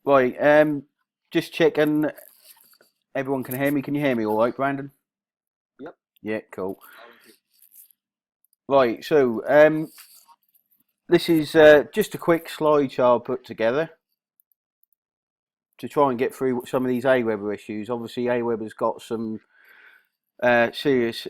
Right, just checking everyone can hear me. Can you hear me all right, Brandon? Yep, Yeah, cool. loud and clear. Right, so this is just a quick slideshow I put together to try and get through some of these Aweber issues. Obviously, Aweber's got some serious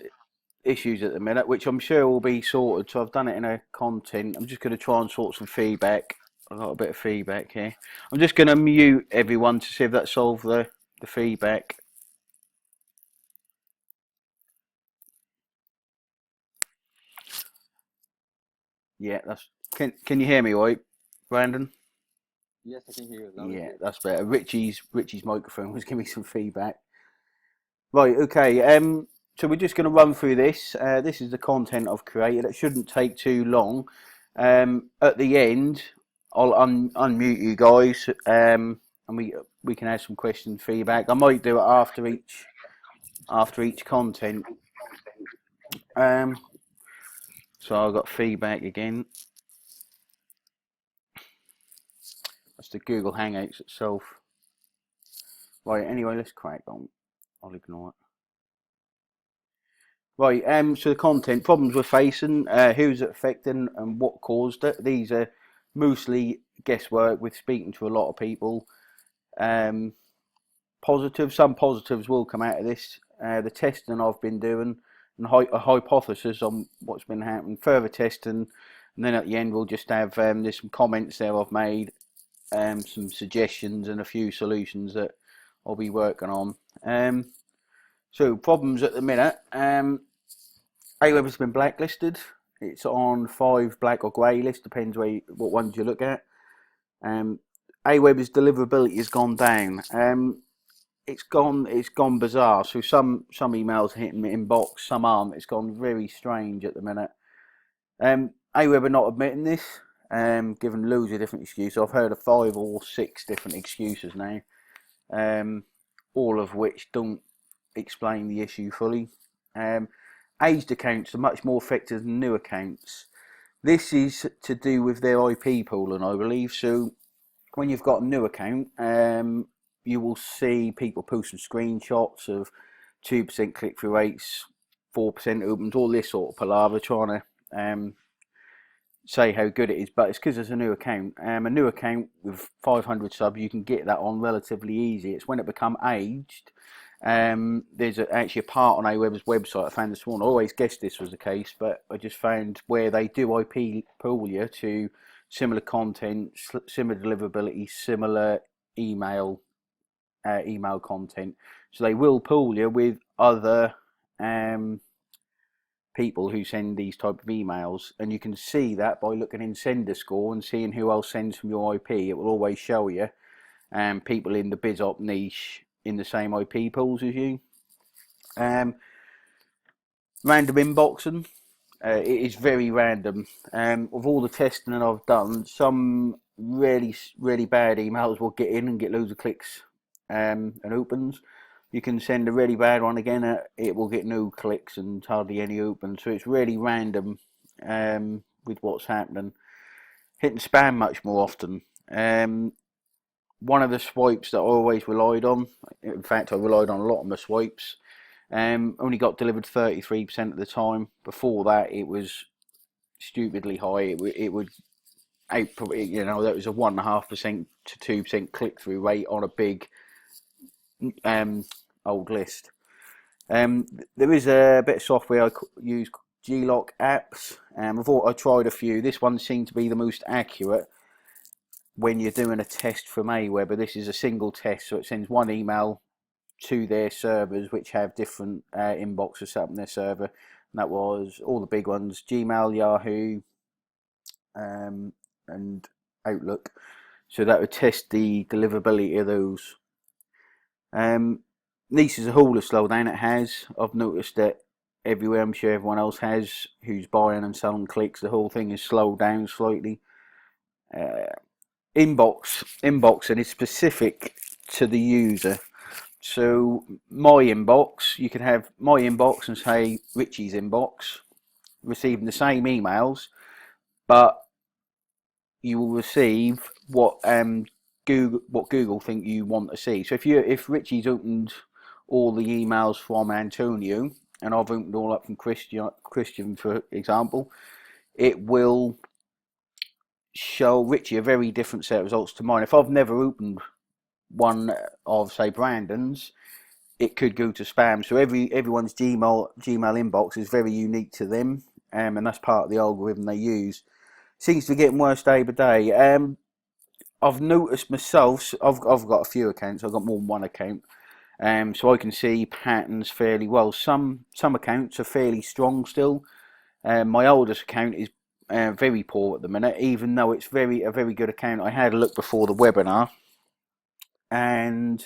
issues at the minute, which I'm sure will be sorted. So I've done it in a content. I'm just going to try and sort some feedback. I've got a bit of feedback here. I'm just going to mute everyone to see if that solves the feedback. Yeah, that's. Can you hear me, all right, Brandon? Yes, I can hear you loud and Yeah, clear. that's better. Richie's microphone was giving me some feedback. Right, okay. So we're just going to run through this. This is the content I've created. It shouldn't take too long. At the end, I'll unmute you guys, and we can have some question feedback. I might do it after each content. Um, so I've got feedback again. That's the Google Hangouts itself. Right. Anyway, let's crack on. I'll ignore it. Right, so the content problems we're facing, who's it affecting, and what caused it. These are mostly guesswork with speaking to a lot of people. Um, some positives will come out of this. The testing I've been doing, and a hypothesis on what's been happening. Further testing, and then at the end we'll just have there's some comments there I've made, some suggestions, and a few solutions that I'll be working on. So problems at the minute. Aweber's been blacklisted. It's on 5 black or grey list, depends what ones you look at. Aweber's deliverability has gone down. It's gone bizarre. So some emails are hitting my inbox, some aren't. It's gone very strange at the minute. Aweber not admitting this, giving loads of different excuses. I've heard of 5 or 6 different excuses now, all of which don't explain the issue fully. Aged accounts are much more affected than new accounts. This is to do with their IP pooling, I believe. So when you've got a new account, you will see people posting screenshots of 2% click through rates, 4% opens, all this sort of palaver, trying to say how good it is. But it's because it's a new account. A new account with 500 subs, you can get that on relatively easy. It's when it become aged. There's actually a part on Aweber's website I found this morning. I always guessed this was the case, but I just found where they do IP pool you to similar content, similar deliverability, similar email email content. So they will pool you with other people who send these type of emails, and you can see that by looking in sender score and seeing who else sends from your IP. It will always show you people in the BizOp niche in the same IP pools as you. Um, Random inboxing. It is very random. With all the testing that I've done, some really bad emails will get in and get loads of clicks and opens. You can send a really bad one again, it will get no clicks and hardly any opens. So it's really random with what's happening. Hitting spam much more often. One of the swipes that I always relied on, in fact, I relied on a lot of my swipes, only got delivered 33% of the time. Before that, it was stupidly high. It would that was a 1.5% to 2% click through rate on a big um, old list. There is a bit of software I use, Glock apps. I tried a few. This one seemed to be the most accurate when you're doing a test from Aweber. This is a single test, so it sends one email to their servers, which have different inboxes set up in their server. And that was all the big ones: Gmail, Yahoo, and Outlook. So that would test the deliverability of those. This is a haul of slowdown it has. I've noticed that everywhere. I'm sure everyone else has who's buying and selling clicks. The whole thing is slowed down slightly. Uh, Inboxing is specific to the user. So my inbox, you can have my inbox and say Richie's inbox, receiving the same emails, but you will receive what Google think you want to see. So if Richie's opened all the emails from Antonio and I've opened all up from Christian, for example, it will show Richie a very different set of results to mine. If I've never opened one of, say, Brandon's, it could go to spam. So everyone's Gmail inbox is very unique to them, and that's part of the algorithm they use. Seems to be getting worse day by day. I've noticed myself. I've got a few accounts. I've got more than one account, so I can see patterns fairly well. Some accounts are fairly strong still. My oldest account is very poor at the minute, even though it's a very good account. I had a look before the webinar, and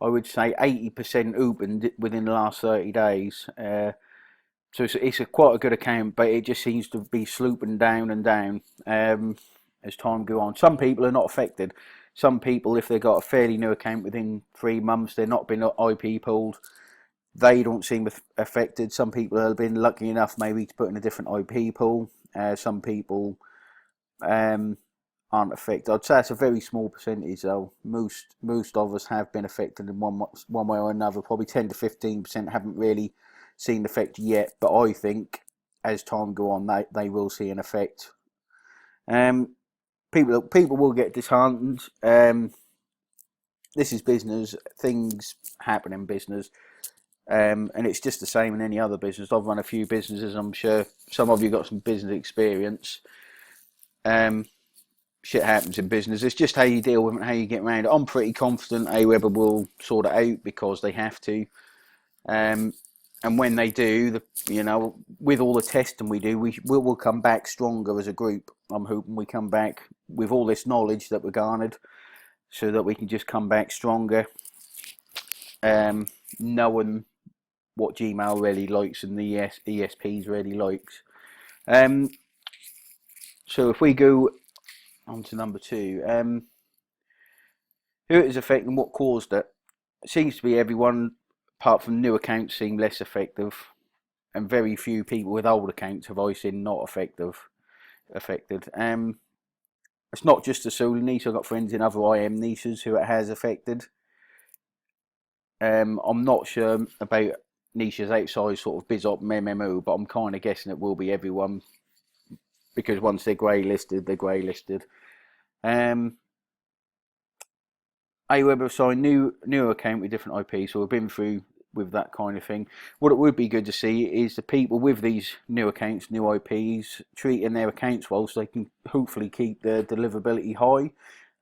I would say 80% opened within the last 30 days. So it's quite a good account, but it just seems to be slooping down and down as time goes on. Some people are not affected. Some people, if they've got a fairly new account within 3 months, they're not been IP pulled, they don't seem affected. Some people have been lucky enough maybe to put in a different IP pool. Some people aren't affected. I'd say it's a very small percentage though. Most of us have been affected in one way or another. Probably 10 to 15% haven't really seen the effect yet, but I think as time go on, they will see an effect. People will get disheartened. This is business. Things happen in business, and it's just the same in any other business. I've run a few businesses. I'm sure some of you got some business experience. Shit happens in business. It's just how you deal with it and how you get around it. I'm pretty confident AWeber will sort it out because they have to. And when they do, with all the testing we do, we'll come back stronger as a group. I'm hoping we come back with all this knowledge that we garnered, so that we can just come back stronger, knowing what Gmail really likes and the ESPs really likes. So if we go on to number 2, who it is affecting, what caused it? It seems to be everyone, apart from new accounts, seem less effective, and very few people with old accounts have I seen not affected. It's not just the solo niche. I've got friends in other IM niches who it has affected. I'm not sure about niches outside sort of BizOp and MMO, but I'm kind of guessing it will be everyone, because once they're grey listed, they're grey listed. AWeber assigned new account with different IP, so we've been through with that kind of thing. What it would be good to see is the people with these new accounts, new IPs, treating their accounts well, so they can hopefully keep their deliverability high,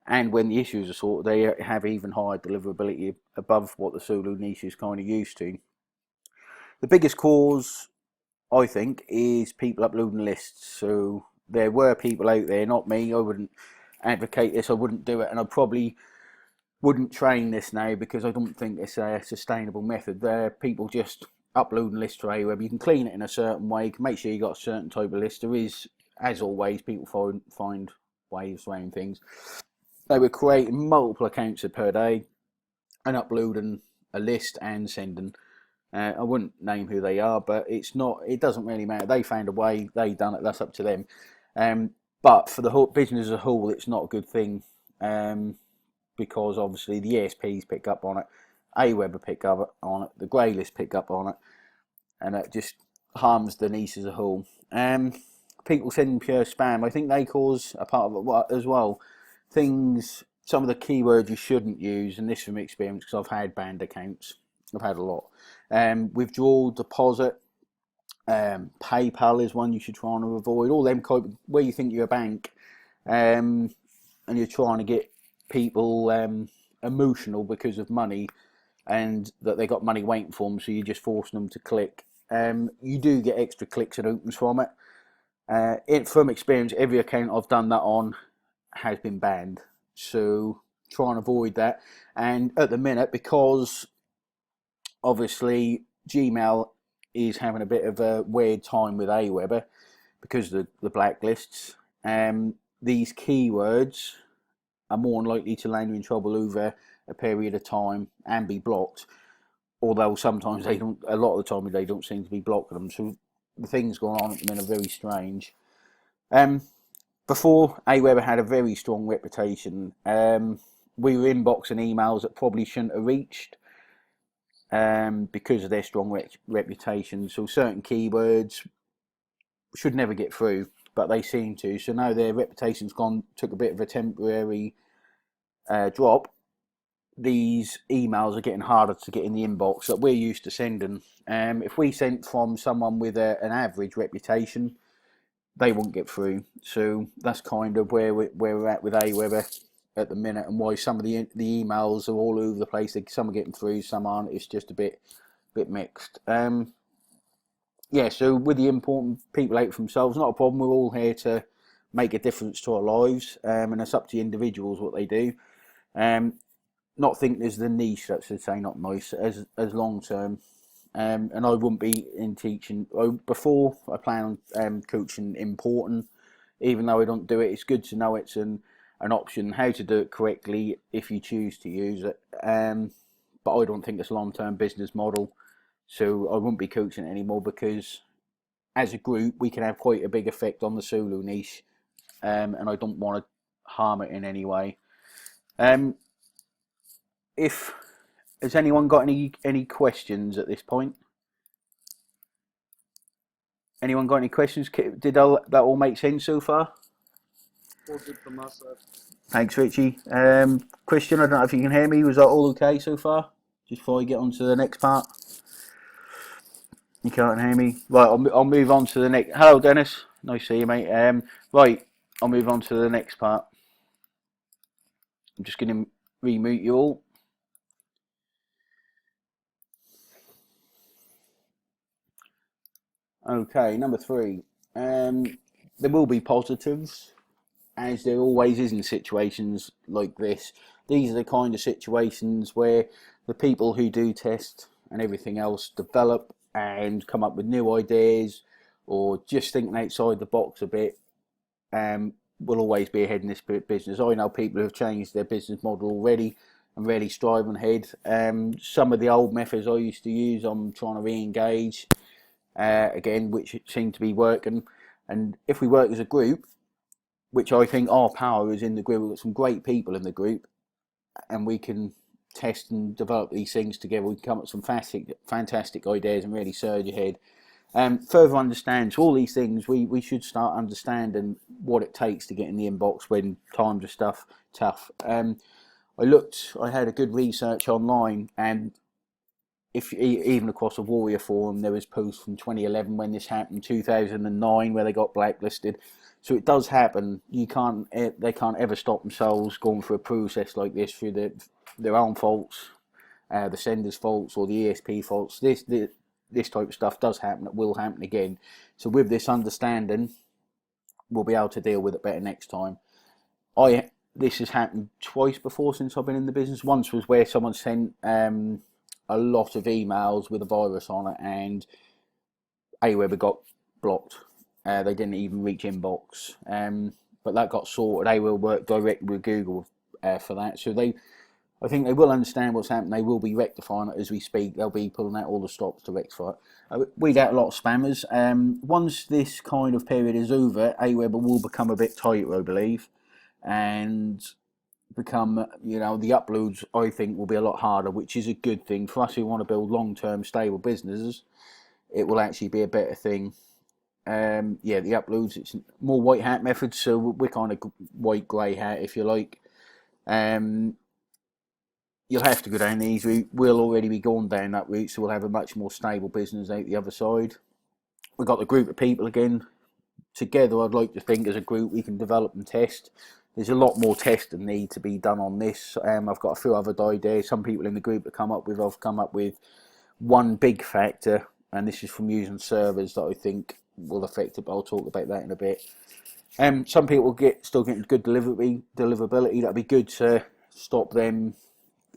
and when the issues are sorted, they have even higher deliverability above what the solo niche is kind of used to. The biggest cause, I think, is people uploading lists. So there were people out there, not me, I wouldn't advocate this, I wouldn't do it, and I probably wouldn't train this now because I don't think it's a sustainable method. There are people just uploading lists to AWeber. You can clean it in a certain way, you can make sure you got a certain type of list. There is, as always, people find ways around things. They were creating multiple accounts per day and uploading a list and sending. I wouldn't name who they are, but it doesn't really matter. They found a way, they done it, that's up to them. But for the whole business as a whole, it's not a good thing, because obviously the ESPs pick up on it, AWeber pick up on it, the grey list pick up on it, and it just harms the niche as a whole. People sending pure spam, I think they cause a part of it as well. Some of the keywords you shouldn't use, and this from experience because I've had banned accounts, I've had a lot. Withdrawal, deposit, PayPal is one you should try and avoid. All them where you think you're a bank, and you're trying to get people emotional because of money, and that they got money waiting for them, so you're just forcing them to click. You do get extra clicks and opens from it. From experience, every account I've done that on has been banned, so try and avoid that. And at the minute, because obviously Gmail is having a bit of a weird time with AWeber because of the blacklists, these keywords are more likely to land you in trouble over a period of time and be blocked, although sometimes they don't, a lot of the time they don't seem to be blocking them. So the things going on at the minute are very strange. Before, AWeber had a very strong reputation. we were inboxing emails that probably shouldn't have reached because of their strong reputation. So certain keywords should never get through, but they seem to. So now their reputation's gone, took a bit of a temporary drop. These emails are getting harder to get in the inbox that we're used to sending. If we sent from someone with an average reputation, they won't get through. So that's kind of where we're at with AWeber at the minute, and why some of the emails are all over the place. Some are getting through, some aren't. It's just a bit mixed. Yeah, so with the important people out for themselves, not a problem. We're all here to make a difference to our lives, and it's up to the individuals what they do. Not think there's the niche, that's to say, not nice, as long term. And I wouldn't be in teaching. Before, I plan on coaching important, even though I don't do it. It's good to know it's an option, how to do it correctly if you choose to use it. But I don't think it's a long-term business model, so I wouldn't be coaching it anymore, because as a group we can have quite a big effect on the solo niche, and I don't want to harm it in any way. If has anyone got any questions at this point? Anyone got any questions? Did that all make sense so far? All good from us. Thanks, Richie. Christian, I don't know if you can hear me. Was that all okay so far? Just before I get on to the next part. You can't hear me. Right, I'll move on to the next. Hello, Dennis. Nice to see you, mate. Right, I'll move on to the next part. I'm just going to remute you all. Okay, number 3. There will be positives, as there always is in situations like this. These are the kind of situations where the people who do test and everything else develop and come up with new ideas, or just thinking outside the box a bit, will always be ahead in this business. I know people who have changed their business model already and really striving ahead. Some of the old methods I used to use, I'm trying to re-engage again, which seem to be working. And if we work as a group, which I think our power is in the group, we've got some great people in the group, and we can test and develop these things together. We can come up with some fantastic ideas and really surge ahead. Further understand, so all these things, we should start understanding what it takes to get in the inbox when times are tough. I had a good research online, and if even across the Warrior Forum, there was posts from 2011 when this happened, 2009 where they got blacklisted. So it does happen. They can't ever stop themselves going through a process like this through their own faults, the sender's faults, or the ESP faults. This type of stuff does happen. It will happen again. So with this understanding, we'll be able to deal with it better next time. This has happened twice before since I've been in the business. Once was where someone sent a lot of emails with a virus on it, and AWeber got blocked. They didn't even reach inbox, but that got sorted. They will work directly with Google for that. So I think they will understand what's happening. They will be rectifying it as we speak. They'll be pulling out all the stops to rectify it. We get a lot of spammers. Once this kind of period is over, AWeber will become a bit tighter, I believe, and become, the uploads, I think, will be a lot harder, which is a good thing for us who want to build long-term stable businesses. It will actually be a better thing. The uploads, it's more white hat methods, so we're kind of white grey hat, if you like. You'll have to go down these route. We'll already be going down that route, so we'll have a much more stable business out the other side. We've got the group of people again together. I'd like to think as a group we can develop and test. There's a lot more testing need to be done on this. I've got a few other ideas. Some people in the group I've come up with one big factor, and this is from using servers that I think will affect it, but I'll talk about that in a bit. Some people still getting good deliverability. That'd be good to stop them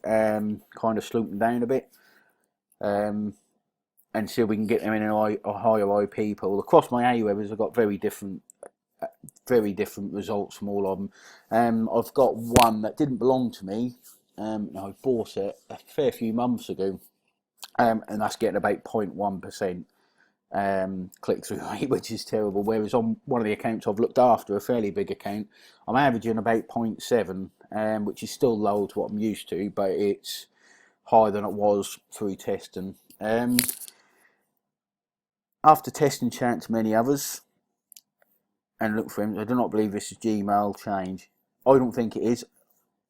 kind of sloping down a bit, and see if we can get them in a higher IP pool. Across my AWebers, I've got very different results from all of them. I've got one that didn't belong to me. I bought it a fair few months ago, and that's getting about 0.1%. click-through rate, which is terrible. Whereas on one of the accounts I've looked after, a fairly big account, I'm averaging about 0.7, which is still low to what I'm used to, but it's higher than it was through testing. After testing chat to many others and look for him, I do not believe this is Gmail change. I don't think it is.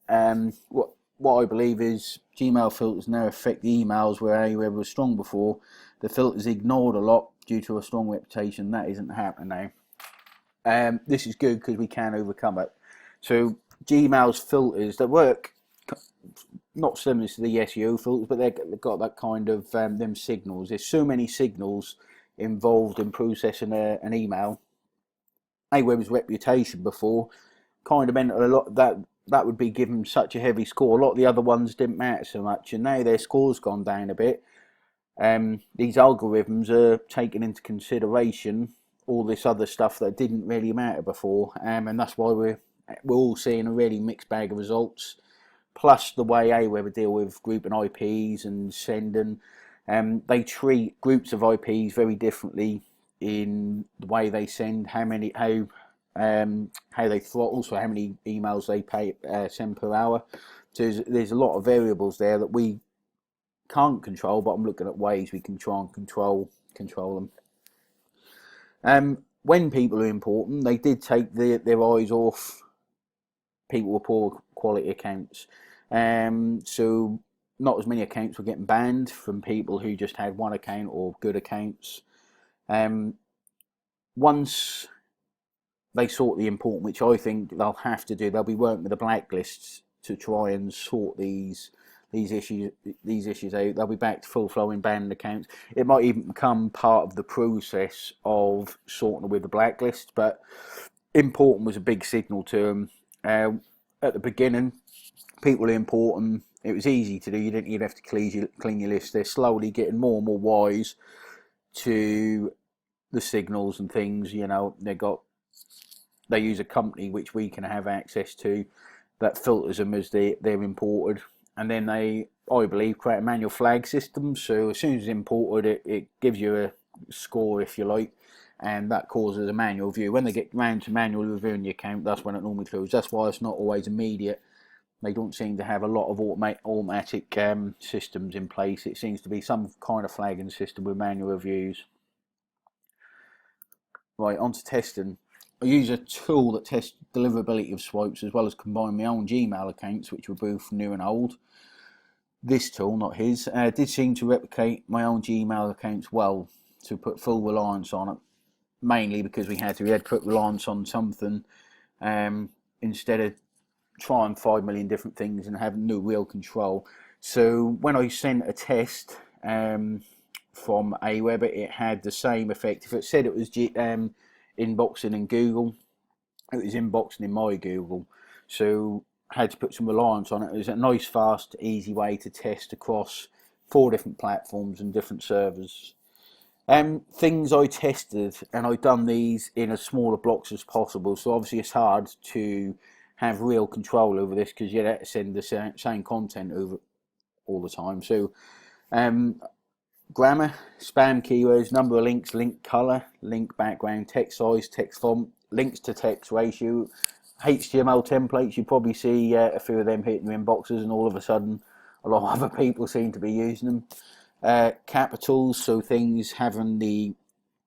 What I believe is Gmail filters now affect the emails where AWeber was strong before. The filters ignored a lot due to a strong reputation. That isn't happening now. This is good because we can overcome it. So Gmail's filters, they work not similar to the SEO filters, but they've got that kind of them signals. There's so many signals involved in processing an email. AWeber's reputation before kind of meant a lot that would be given such a heavy score. A lot of the other ones didn't matter so much, and now their score's gone down a bit. These algorithms are taking into consideration all this other stuff that didn't really matter before, and that's why we're all seeing a really mixed bag of results. Plus the way AWeber deal with grouping IPs and sending, they treat groups of IPs very differently in the way they send, how they throttle, so how many emails they send per hour. So there's a lot of variables there that we can't control, but I'm looking at ways we can try and control them. When people are important, they did take their eyes off people with poor quality accounts. So not as many accounts were getting banned from people who just had one account or good accounts. Once they sort the important, which I think they'll have to do, they'll be working with the blacklists to try and sort these issues out. They'll be back to full flowing banned accounts. It might even become part of the process of sorting with the blacklist, but important was a big signal to them. At the beginning, people are important. It was easy to do. You didn't even have to clean your list. They're slowly getting more and more wise to the signals and things. You know, they use a company which we can have access to that filters them as they're imported, and then they, I believe, create a manual flag system. So as soon as it's imported, it gives you a score, if you like, and that causes a manual review. When they get round to manually reviewing your account, that's when it normally closes. That's why it's not always immediate. They don't seem to have a lot of automatic systems in place. It seems to be some kind of flagging system with manual reviews. Right, on to testing. I use a tool that tests deliverability of swipes as well as combine my own Gmail accounts, which were both new and old. This tool, not his, did seem to replicate my own Gmail accounts well, to put full reliance on it, mainly because we had to put reliance on something instead of trying 5 million different things and having no real control. So when I sent a test from AWeber, it had the same effect. If it said it was inboxing in Google, it was inboxing in my Google. So I had to put some reliance on it. It was a nice, fast, easy way to test across 4 different platforms and different servers. Things I tested, and I've done these in as smaller blocks as possible. So obviously it's hard to have real control over this because you have to send the same content over all the time. So grammar, spam keywords, number of links, link color, link background, text size, text font, links to text ratio, HTML templates. You probably see a few of them hitting your inboxes, and all of a sudden a lot of other people seem to be using them. Capitals, so things having the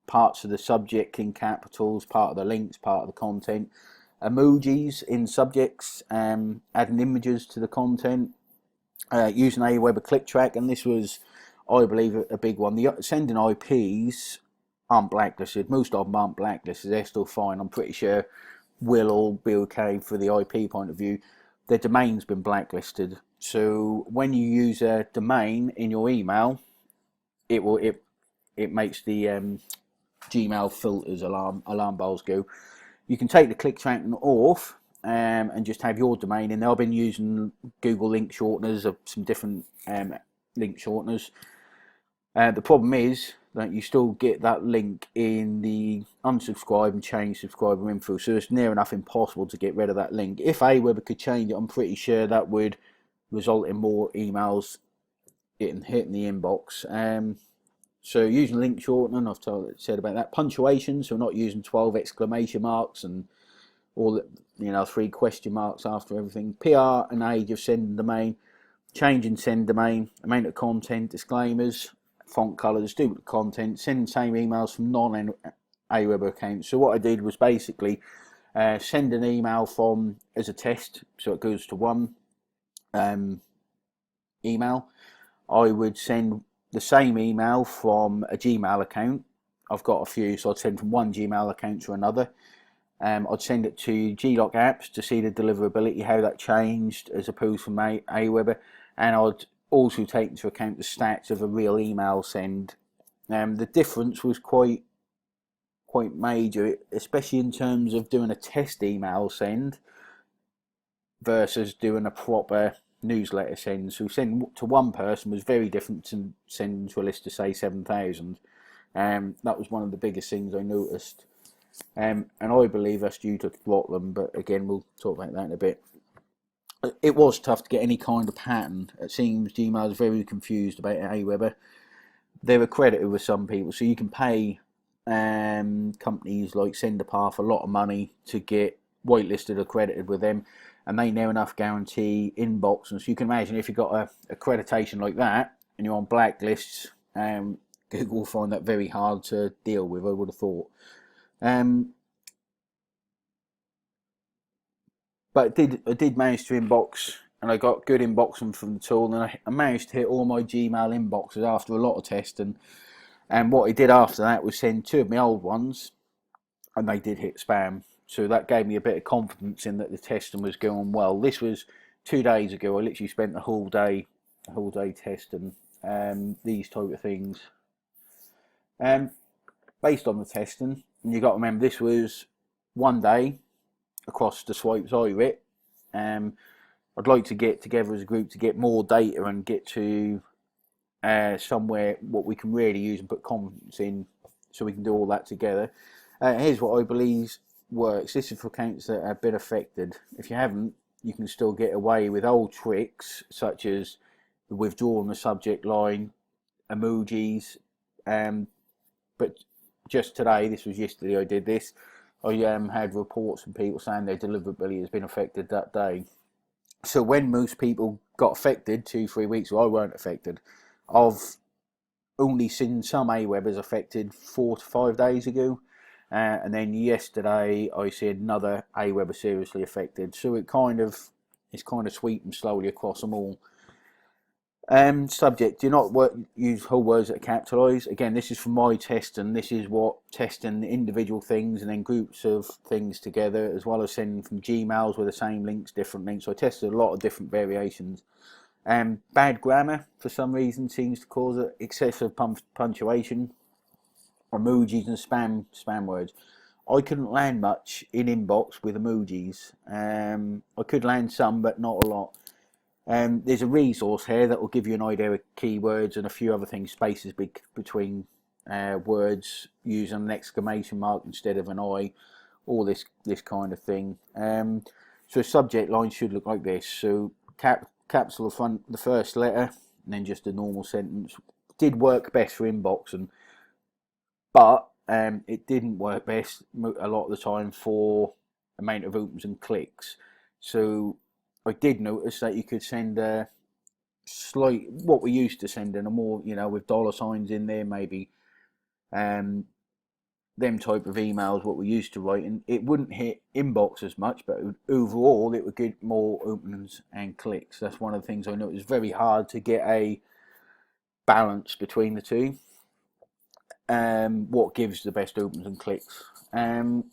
parts of the subject in capitals, part of the links, part of the content. Emojis in subjects, adding images to the content, using AWeber ClickTrack, and this was, I believe, a big one. The sending IPs aren't blacklisted. Most of them aren't blacklisted. They're still fine. I'm pretty sure we'll all be okay for the IP point of view. Their domain's been blacklisted. So when you use a domain in your email, it makes the Gmail filters alarm bells go. You can take the ClickTrack off and just have your domain in there. I've been using Google link shorteners, some different link shorteners. The problem is that you still get that link in the unsubscribe and change subscriber info, so it's near enough impossible to get rid of that link. If AWeber could change it, I'm pretty sure that would result in more emails hitting the inbox. So using link shortening, said about that. Punctuation, so not using 12 exclamation marks and all the, 3 question marks after everything. PR and age of send domain, change in send domain, amount of content, disclaimers, font colours, duplicate content, send same emails from non-Aweber accounts. So what I did was basically send an email from as a test, so it goes to one email. I would send the same email from a Gmail account. I've got a few, so I'd send from one Gmail account to another. I'd send it to Glock apps to see the deliverability, how that changed as opposed from Aweber, and I'd also take into account the stats of a real email send. The difference was quite major, especially in terms of doing a test email send versus doing a proper newsletter send. So send to one person was very different to sending to a list of say 7,000. That was one of the biggest things I noticed. And I believe that's due to Throttlem, but again we'll talk about that in a bit. It was tough to get any kind of pattern. It seems Gmail is very confused about Aweber. They're accredited with some people, so you can pay companies like Senderpath a lot of money to get whitelisted accredited with them, and they near enough guarantee inbox. And so you can imagine if you've got a accreditation like that and you're on blacklists, Google will find that very hard to deal with, I would have thought. But I did manage to inbox, and I got good inboxing from the tool, and I managed to hit all my Gmail inboxes after a lot of testing. And what I did after that was send 2 of my old ones, and they did hit spam. So that gave me a bit of confidence in that the testing was going well. This was 2 days ago. I literally spent the whole day testing these type of things. Based on the testing, and you got to remember this was 1 day across the swipes I writ. I'd like to get together as a group to get more data and get to somewhere what we can really use and put confidence in, so we can do all that together. Here's what I believe works. This is for accounts that have been affected. If you haven't, you can still get away with old tricks such as withdrawing the subject line, emojis. But just today, this was yesterday I did this, I had reports from people saying their deliverability has been affected that day. So when most people got affected 2-3 weeks ago, I weren't affected. I've only seen some Awebers affected 4 to 5 days ago, and then yesterday I see another Aweber seriously affected. So it's kind of sweeping slowly across them all. Subject, do not use whole words that are capitalised. Again, this is from my test, and this is what testing individual things and then groups of things together, as well as sending from Gmails with the same links, different links. So I tested a lot of different variations. Bad grammar for some reason seems to cause excessive punctuation, emojis and spam words. I couldn't land much in inbox with emojis. I could land some, but not a lot. There's a resource here that will give you an idea of keywords and a few other things, spaces between words, using an exclamation mark instead of an I, all this kind of thing. So a subject line should look like this. So caps the front, the first letter, and then just a normal sentence. Did work best for inboxing, but it didn't work best a lot of the time for amount of opens and clicks. So I did notice that you could send a slight, what we used to send in, a more, with dollar signs in there, maybe, them type of emails, what we used to write, and it wouldn't hit inbox as much, but overall it would get more openings and clicks. That's one of the things I know. It's very hard to get a balance between the two. What gives the best opens and clicks? So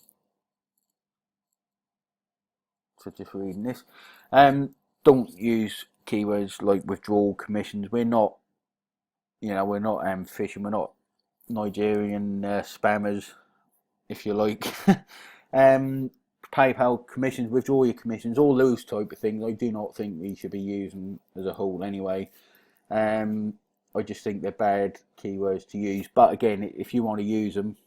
just reading this. Don't use keywords like withdrawal, commissions. We're not, we're not fishing. We're not Nigerian spammers, if you like. PayPal commissions, withdraw your commissions, all those type of things. I do not think we should be using as a whole anyway. I just think they're bad keywords to use. But again, if you want to use them,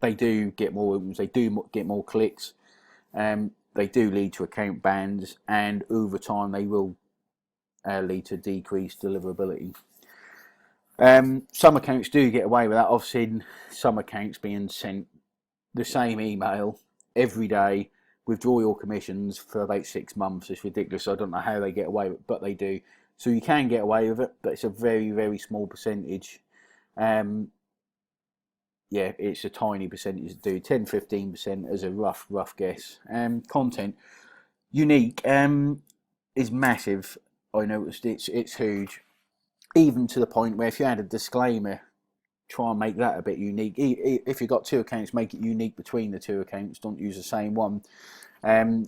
they do get more opens. They do get more clicks. They do lead to account bans, and over time they will lead to decreased deliverability. Some accounts do get away with that. I've seen some accounts being sent the same email every day, withdraw your commissions for about 6 months. It's ridiculous. I don't know how they get away with it, but they do. So you can get away with it, but it's a very, very small percentage. Yeah, it's a tiny percentage to do, 10-15% as a rough guess. Content unique is massive. I noticed it's huge, even to the point where if you had a disclaimer, try and make that a bit unique. If you've got 2 accounts, make it unique between the 2 accounts. Don't use the same one.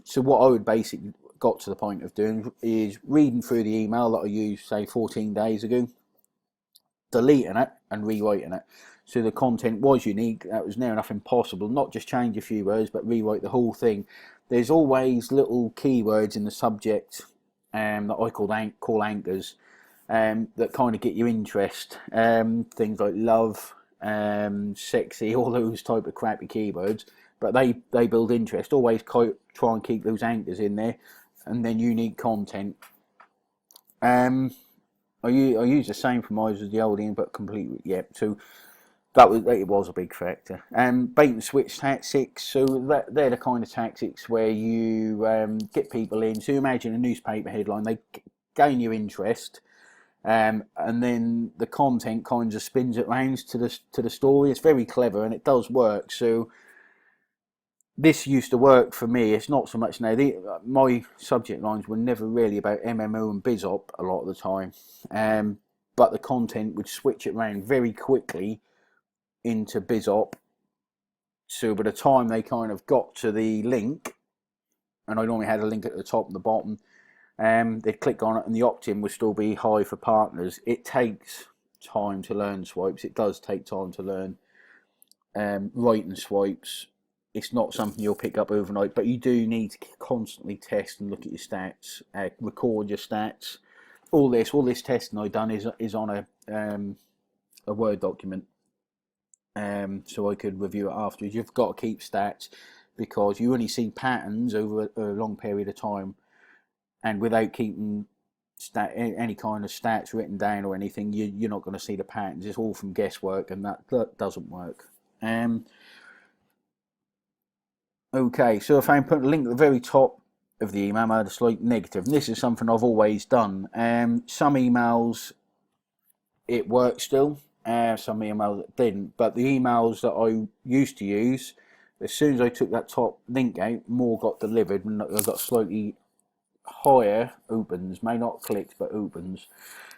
So what I would basically got to the point of doing is reading through the email that I used, say 14 days ago, deleting it and rewriting it. So the content was unique. That was near enough impossible. Not just change a few words, but rewrite the whole thing. There's always little keywords in the subject that I call anchors, that kind of get your interest. Things like love, sexy, all those type of crappy keywords. But they build interest. Always try and keep those anchors in there, and then unique content. I use the same for mine as the old Ian, but completely, yeah. So it was a big factor. Bait and switch tactics. So they're the kind of tactics where you get people in. So imagine a newspaper headline, they gain your interest, and then the content kind of spins it round to the story. It's very clever and it does work. So this used to work for me. It's not so much now. My subject lines were never really about MMO and BizOp a lot of the time, but the content would switch it around very quickly into BizOp. So by the time they kind of got to the link, and I normally had a link at the top and the bottom, they'd click on it and the opt-in would still be high for partners. It takes time to learn swipes. It does take time to learn writing swipes. It's not something you'll pick up overnight, but you do need to constantly test and look at your stats, record your stats. All this testing I've done is on a Word document, so I could review it afterwards. You've got to keep stats because you only see patterns over a long period of time, and without keeping any kind of stats written down or anything, you're not going to see the patterns. It's all from guesswork, and that doesn't work. Okay, so if I put a link at the very top of the email, I had a slight negative, and this is something I've always done. Some emails it worked still, some emails it didn't, but the emails that I used to use, as soon as I took that top link out, more got delivered, and I got slightly higher opens, may not clicks, but opens.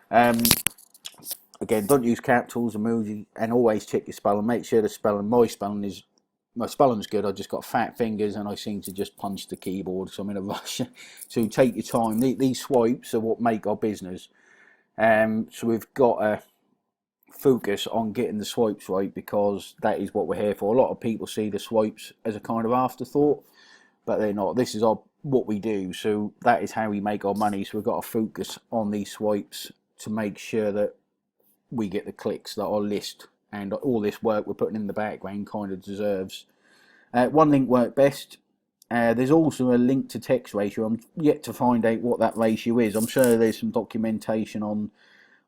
Again, don't use capitals, emoji, and always check your spelling. Make sure the spelling, my spelling's good. I just got fat fingers and I seem to just punch the keyboard, so I'm in a rush. So take your time. These swipes are what make our business. So we've got to focus on getting the swipes right, because that is what we're here for. A lot of people see the swipes as a kind of afterthought, but they're not. This is what we do. So that is how we make our money. So we've got to focus on these swipes to make sure that we get the clicks that our list and all this work we're putting in the background kind of deserves. One link worked best. There's also a link to text ratio. I'm yet to find out what that ratio is. I'm sure there's some documentation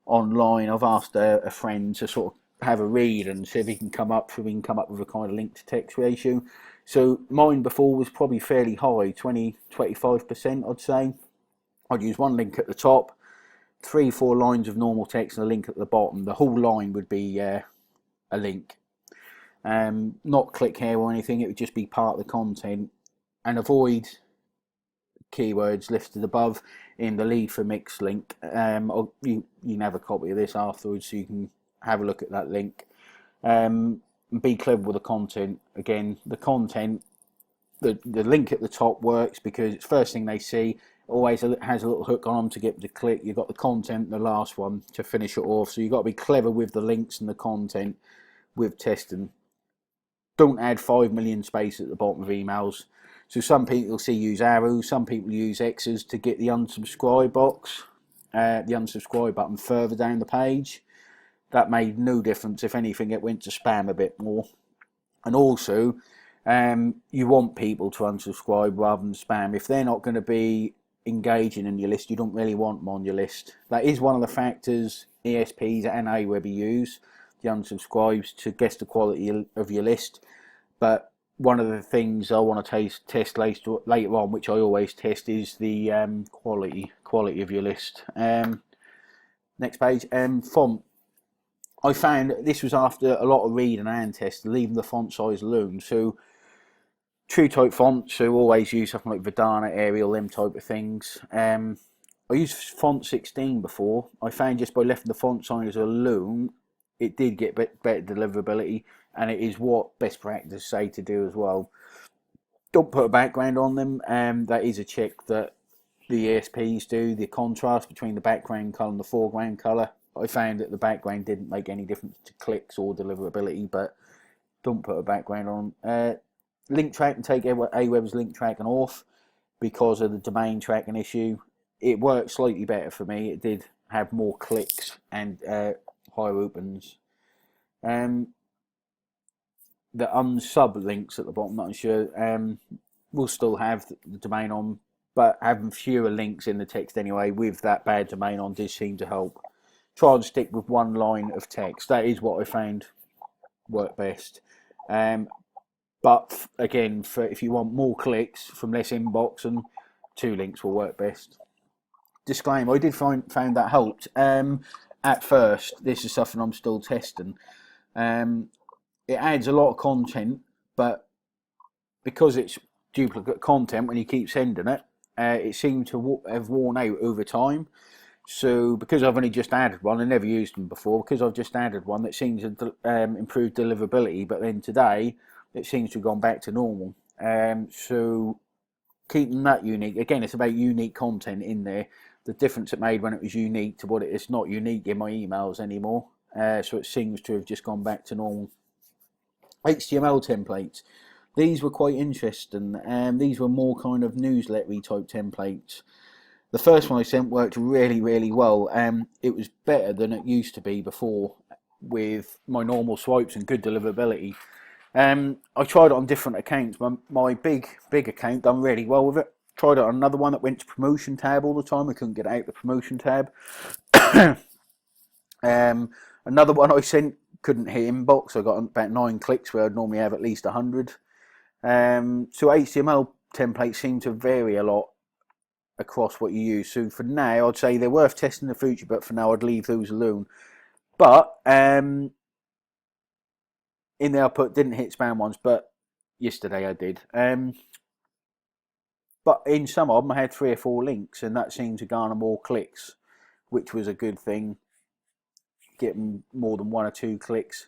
online. I've asked a friend to sort of have a read and see if we can come up with a kind of link to text ratio. So mine before was probably fairly high, 20-25%, I'd say. I'd use one link at the top, 3-4 lines of normal text and a link at the bottom. The whole line would be a link, not click here or anything. It would just be part of the content, and avoid keywords listed above in the lead for mix link. You can have a copy of this afterwards so you can have a look at that link. Be clever with the content. Again, the content, the link at the top works because it's the first thing they see. Always has a little hook on them to get them to click. You've got the content, the last one, to finish it off. So you've got to be clever with the links and the content with testing. Don't add 5 million space at the bottom of emails. So some people use arrows, some people use X's to get the unsubscribe box, the unsubscribe button further down the page. That made no difference. If anything, it went to spam a bit more. And also, you want people to unsubscribe rather than spam. If they're not going to be engaging in your list, you don't really want them on your list. That is one of the factors ESPs and Aweber use, the unsubscribes, to guess the quality of your list. But one of the things I want to test later on, which I always test, is the quality of your list. Next page, font. I found this was after a lot of reading and testing, leaving the font size alone. So TrueType fonts, so always use something like Verdana, Arial, them type of things. I used font 16 before. I found just by leaving the font size alone, it did get better deliverability, and it is what best practice say to do as well. Don't put a background on them. That is a check that the ESPs do, the contrast between the background colour and the foreground colour. I found that the background didn't make any difference to clicks or deliverability, but don't put a background on. Link track, and take Aweber's link tracking off because of the domain tracking issue. It worked slightly better for me. It did have more clicks and higher opens. The unsub links at the bottom, not sure, will still have the domain on, but having fewer links in the text anyway with that bad domain on does seem to help. Try and stick with one line of text. That is what I found worked best. But again, if you want more clicks from less inbox, and 2 links will work best. Disclaimer, I did find that helped. At first, this is something I'm still testing. It adds a lot of content, but because it's duplicate content, when you keep sending it, it seemed to have worn out over time. So because I've only just added one, I never used them before, because I've just added one that seems to improve deliverability, but then today it seems to have gone back to normal. So keeping that unique, again, it's about unique content in there. The difference it made when it was unique to what it is not unique in my emails anymore. So it seems to have just gone back to normal. HTML templates. These were quite interesting. These were more kind of newslettery type templates. The first one I sent worked really, really well. It was better than it used to be before with my normal swipes and good deliverability. I tried it on different accounts. My big account done really well with it. Tried it on another one that went to promotion tab all the time. I couldn't get out the promotion tab. Another one I sent couldn't hit inbox. I got about 9 clicks where I'd normally have at least 100. So HTML templates seem to vary a lot across what you use. So for now, I'd say they're worth testing in the future, but for now I'd leave those alone. But in the output, didn't hit spam ones, but yesterday I did. But in some of them, I had 3 or 4 links, and that seemed to garner more clicks, which was a good thing. Getting more than 1 or 2 clicks.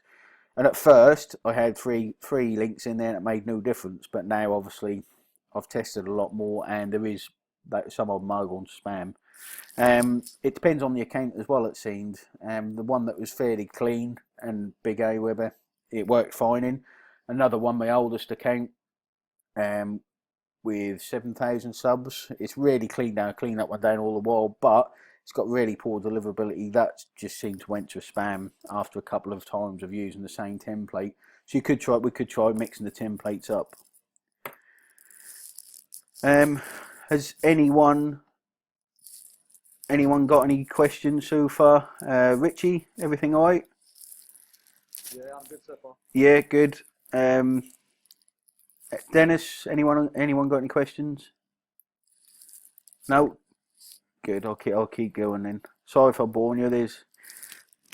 And at first, I had three links in there, and it made no difference. But now, obviously, I've tested a lot more, and there is that some of them are going to spam. It depends on the account as well, it seemed. The one that was fairly clean and big Aweber, it worked fine in. Another one, my oldest account, with 7,000 subs. It's really clean down. I cleaned that one down all the while, but it's got really poor deliverability. That just seemed to went to spam after a couple of times of using the same template. So we could try mixing the templates up. Has anyone got any questions so far? Richie, everything all right? Yeah, I'm good so far. Yeah, good. Dennis, anyone got any questions? No. Good. I'll keep going then. Sorry if I'm boring you. There's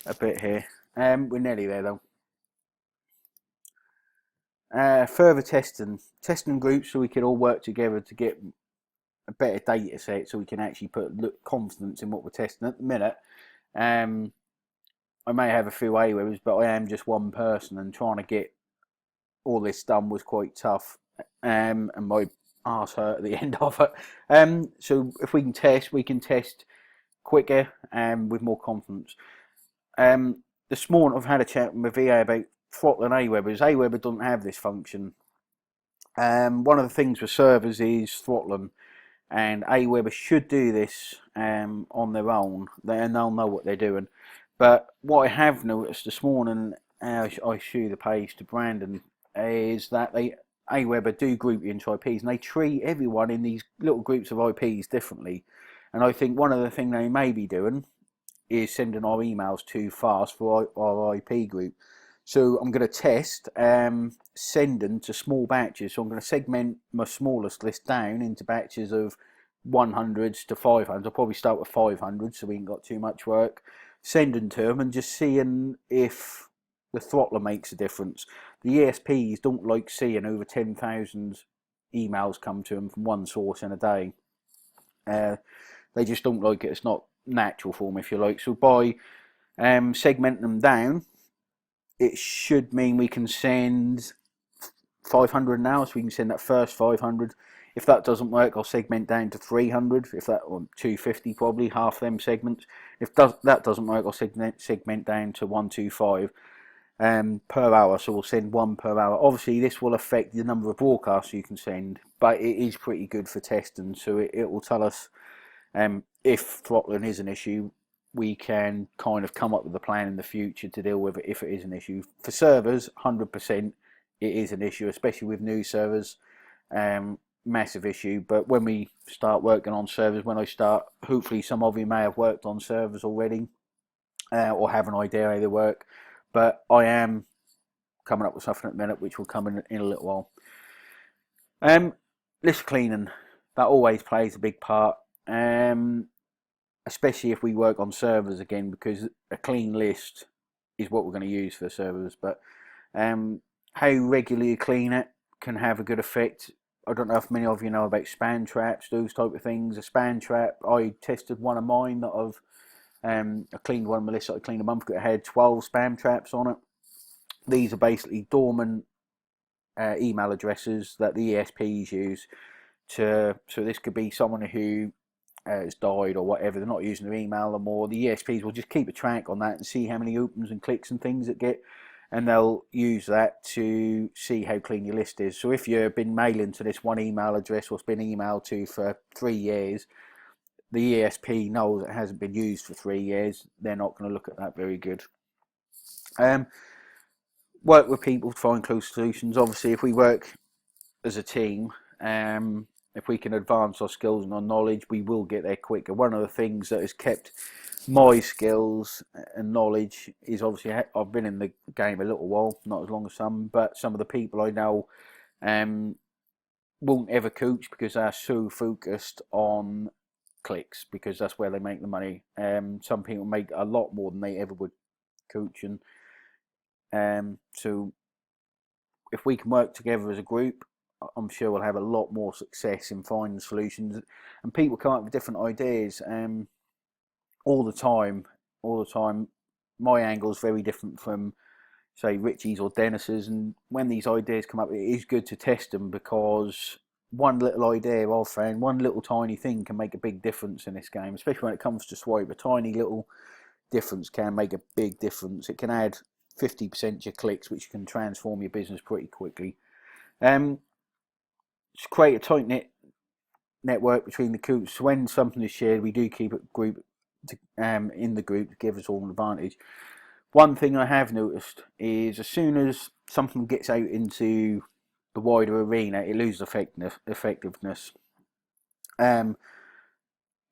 a bit here. We're nearly there though. Further testing groups so we can all work together to get a better data set, so we can actually put confidence in what we're testing. At the minute, I may have a few Awebers, but I am just one person, and trying to get all this done was quite tough, and my arse hurt at the end of it. So if we can test quicker and with more confidence. This morning I've had a chat with my VA about throttling Awebers. Aweber doesn't have this function. One of the things with servers is throttling, and Aweber should do this on their own, and they'll know what they're doing. But what I have noticed this morning, I show the page to Brandon, is that Aweber do group you into IPs, and they treat everyone in these little groups of IPs differently. And I think one of the things they may be doing is sending our emails too fast for our IP group. So I'm going to test sending to small batches. So I'm going to segment my smallest list down into batches of 100s to 500s. I'll probably start with 500 so we ain't got too much work. Sending to them and just seeing if the throttler makes a difference. The ESPs don't like seeing over 10,000 emails come to them from one source in a day. They just don't like it. It's not natural for them, if you like. So by segmenting them down, it should mean we can send 500 now, so we can send that first 500. If that doesn't work, I'll segment down to 300. If that, or 250 probably, half them segments. If that doesn't work, I'll segment down to 125 per hour. So we'll send one per hour. Obviously, this will affect the number of broadcasts you can send, but it is pretty good for testing. So it will tell us if throttling is an issue. We can kind of come up with a plan in the future to deal with it if it is an issue. For servers, 100% it is an issue, especially with new servers. Massive issue. But when we start working on servers, when I start, hopefully some of you may have worked on servers already or have an idea how they work. But I am coming up with something at the minute which will come in a little while. List cleaning, that always plays a big part. Especially if we work on servers again, because a clean list is what we're going to use for servers. But how regularly you clean it can have a good effect. I don't know if many of you know about spam traps, those type of things. A spam trap, I tested one of mine that I cleaned one of my lists that I cleaned a month ago. It had 12 spam traps on it. These are basically dormant email addresses that the ESPs use so this could be someone who has died or whatever, they're not using their email anymore. The ESPs will just keep a track on that and see how many opens and clicks and things it get, and they'll use that to see how clean your list is. So if you've been mailing to this one email address or it's been emailed to for 3 years, the ESP knows it hasn't been used for 3 years. They're not going to look at that very good. Work with people to find close solutions. Obviously, if we work as a team, if we can advance our skills and our knowledge, we will get there quicker. One of the things that has kept my skills and knowledge is obviously I've been in the game a little while, not as long as some, but some of the people I know won't ever coach because they're so focused on clicks, because that's where they make the money. Some people make a lot more than they ever would coaching. So if we can work together as a group, I'm sure we'll have a lot more success in finding solutions, and people come up with different ideas all the time. My angle is very different from, say, Richie's or Dennis's, and when these ideas come up, it is good to test them, because one little idea I've found, one little tiny thing can make a big difference in this game, especially when it comes to swipe. A tiny little difference can make a big difference. It can add 50% to your clicks, which can transform your business pretty quickly. To create a tight-knit network between the groups. So when something is shared, we do keep it group in the group to give us all an advantage. One thing I have noticed is as soon as something gets out into the wider arena, it loses effectiveness.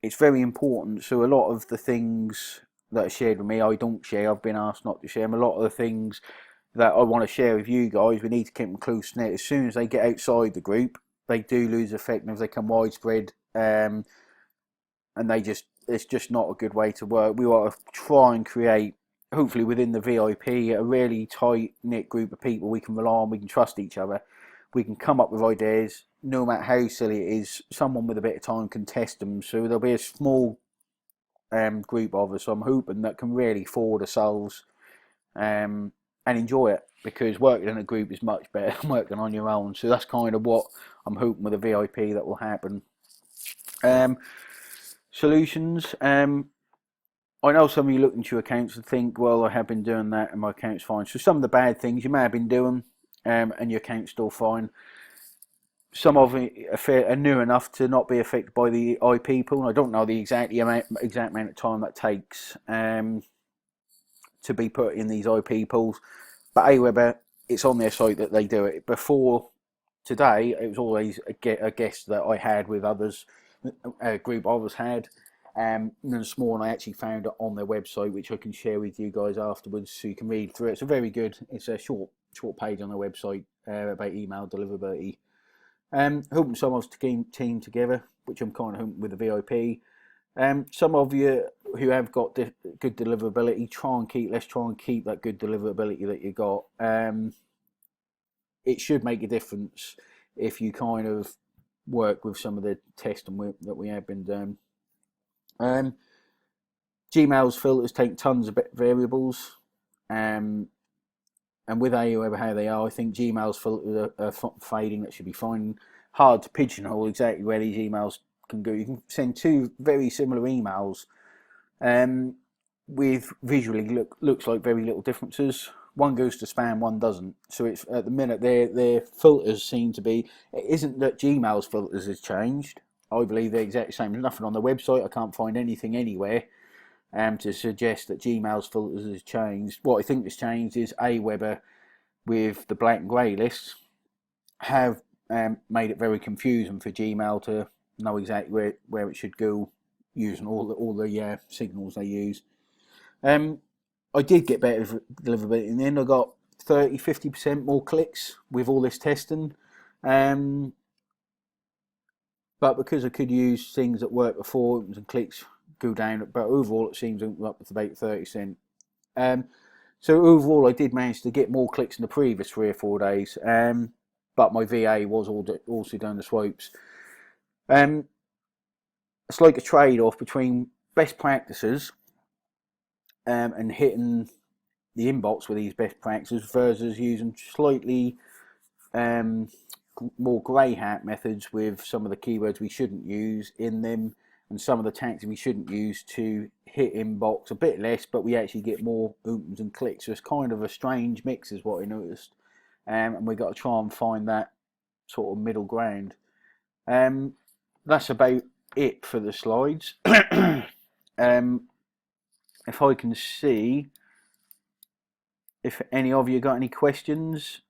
It's very important. So a lot of the things that are shared with me, I don't share. I've been asked not to share them. A lot of the things that I want to share with you guys, we need to keep them close knit. As soon as they get outside the group, they do lose effectiveness. They become widespread, and it's just not a good way to work. We want to try and create, hopefully within the VIP, a really tight knit group of people we can rely on. We can trust each other. We can come up with ideas, no matter how silly it is. Someone with a bit of time can test them. So there'll be a small group of us, so I'm hoping, that can really forward ourselves and enjoy it, because working in a group is much better than working on your own. So that's kind of what I'm hoping with a VIP that will happen. Solutions. I know some of you look into your accounts and think, well, I have been doing that and my account's fine. So some of the bad things you may have been doing and your account's still fine. Some of it are new enough to not be affected by the IP pool. I don't know the exact amount of time that takes to be put in these IP pools, but Aweber, it's on their site that they do it. Before today it was always a guest that I had with others, a group others had. And then this morning I actually found it on their website, which I can share with you guys afterwards, so you can read through it. It's a very good. It's a short page on their website about email deliverability. Hoping some of us to team together, which I'm kind of hoping with the VIP. Some of you who have got good deliverability, let's try and keep that good deliverability that you got. It should make a difference if you kind of work with some of the testing that we have been doing. Gmail's filters take tons of variables, and with AOA how they are, I think Gmail's filters are fading. That should be fine. Hard to pigeonhole exactly where these emails can go. You can send two very similar emails, with visually looks like very little differences. One goes to spam, one doesn't. So it's at the minute their filters seem to be. It isn't that Gmail's filters has changed. I believe they're exactly the same. There's nothing on the website. I can't find anything anywhere to suggest that Gmail's filters has changed. What I think has changed is Aweber with the black and grey lists have made it very confusing for Gmail to know exactly where it should go using all the signals they use. I did get better deliverability in the end. I got 30-50% more clicks with all this testing. But because I could use things that worked before, and clicks go down, but overall it seems up to about 30%. So overall I did manage to get more clicks in the previous 3 or 4 days, but my VA was also doing the swipes. It's like a trade-off between best practices and hitting the inbox with these best practices versus using slightly more grey hat methods with some of the keywords we shouldn't use in them, and some of the tactics we shouldn't use to hit inbox a bit less, but we actually get more opens and clicks. So it's kind of a strange mix is what I noticed, and we've got to try and find that sort of middle ground. That's about it for the slides. If I can see if any of you got any questions.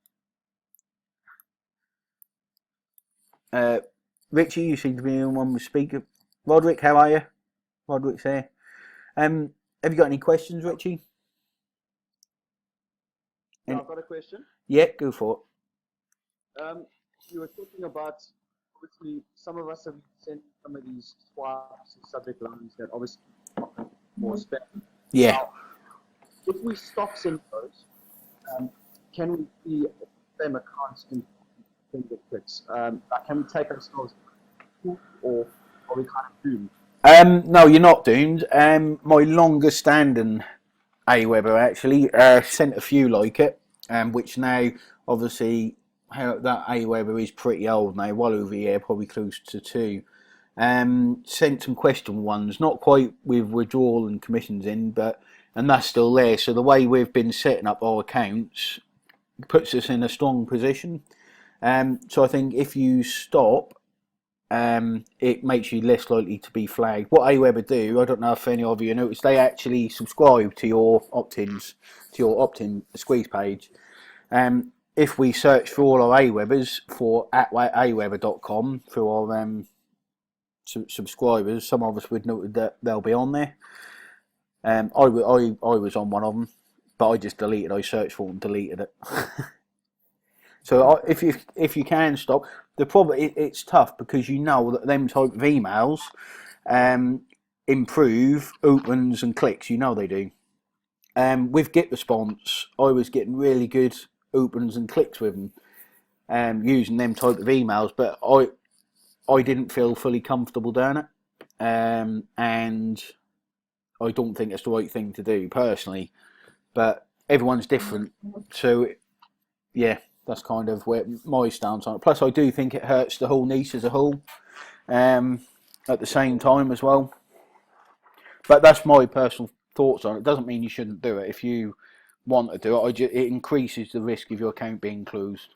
Richie, you seem to be the one with speaker. Roderick, how are you? Roderick's here. Have you got any questions, Richie? Yeah, I've got a question. Yeah, go for it. You were talking about, obviously, some of us have sent some of these swipes and subject lines that obviously are more spam. Yeah. Now, if we stop sending those, can we see spam accounts in the clicks? Can we take ourselves, or are we kind of doomed? No, you're not doomed. My longest standing Aweber actually sent a few like it, which now obviously that Aweber is pretty old now, well over a year, probably close to 2. Sent some question ones, not quite with withdrawal and commissions in, and that's still there. So the way we've been setting up our accounts puts us in a strong position. So I think if you stop, it makes you less likely to be flagged. What Aweber do, I don't know if any of you noticed, they actually subscribe to your opt-ins, to your opt-in squeeze page. If we search for all our Awebers for aweber.com through our subscribers, some of us would note that they'll be on there. I was on one of them, but I just deleted. I searched for it and deleted it. So if you can stop, the problem it's tough because you know that them type of emails improve opens and clicks. You know they do. With GetResponse, I was getting really good opens and clicks with them, using them type of emails, but I didn't feel fully comfortable doing it, and I don't think it's the right thing to do personally. But everyone's different, so yeah. That's kind of where my stance on it. Plus, I do think it hurts the whole niche as a whole at the same time as well. But that's my personal thoughts on it. It doesn't mean you shouldn't do it. If you want to do it, it increases the risk of your account being closed.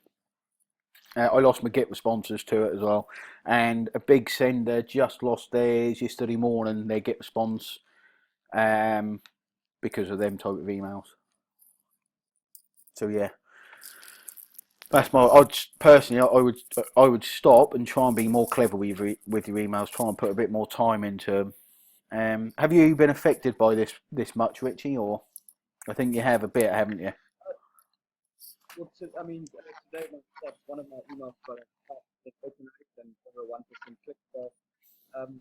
I lost my GetResponses to it as well. And a big sender just lost theirs yesterday morning, their GetResponse, because of them type of emails. So, yeah. That's my. Personally, I would stop and try and be more clever with your emails. Try and put a bit more time into 'em. Have you been affected by this much, Richie? Or I think you have a bit, haven't you? Well, I mean, today one of my emails got an open rate and over 1% click. So, um,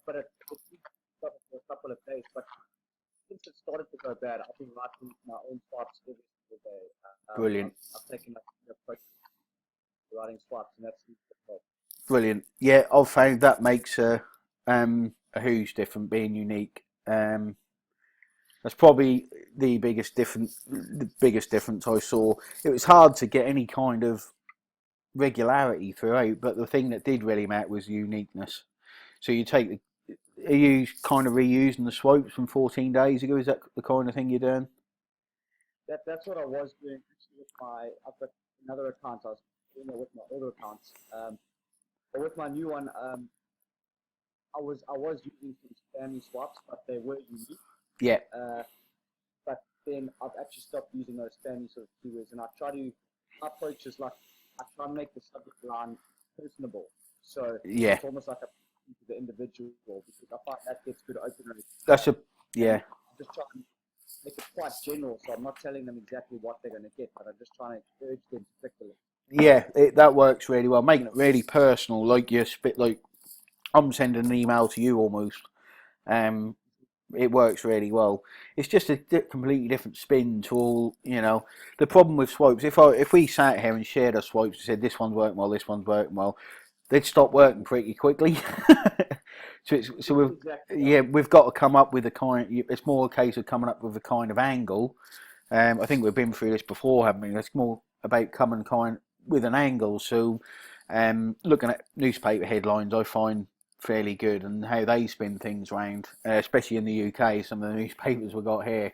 but it stopped for a couple of days. But since it started to go bad, I've been writing my own swipes every single day. Brilliant. I've taken like approach to writing swipes, and that's help. Brilliant. Yeah, I've found that makes a huge difference being unique. That's probably the biggest difference I saw. It was hard to get any kind of regularity throughout, but the thing that did really matter was uniqueness. So you take are you kind of reusing the swipes from 14 days ago? Is that the kind of thing you're doing? That's what I was doing actually with I've got another account. I was doing it with my older accounts. But with my new one, I was using some spammy swaps, but they were unique. Yeah. But then I've actually stopped using those spammy sort of keywords, and my approach is like I try and make the subject line personable. So Yeah. it's almost like a to the individual because I find that gets good open rates. That's a yeah. I'm just trying to make it quite general, so I'm not telling them exactly what they're going to get, but I'm just trying to urge them to click the link. Yeah, that works really well, making it really personal. Like you spit, like I'm sending an email to you almost. It works really well. It's just a completely different spin to all. The problem with swipes. If we sat here and shared our swipes and said this one's working well, this one's working well, they'd stop working pretty quickly. We've got to come up with a kind. It's more a case of coming up with a kind of angle. I think we've been through this before, haven't we? It's more about coming kind with an angle. So, looking at newspaper headlines, I find fairly good, and how they spin things around, especially in the UK. Some of the newspapers we've got here.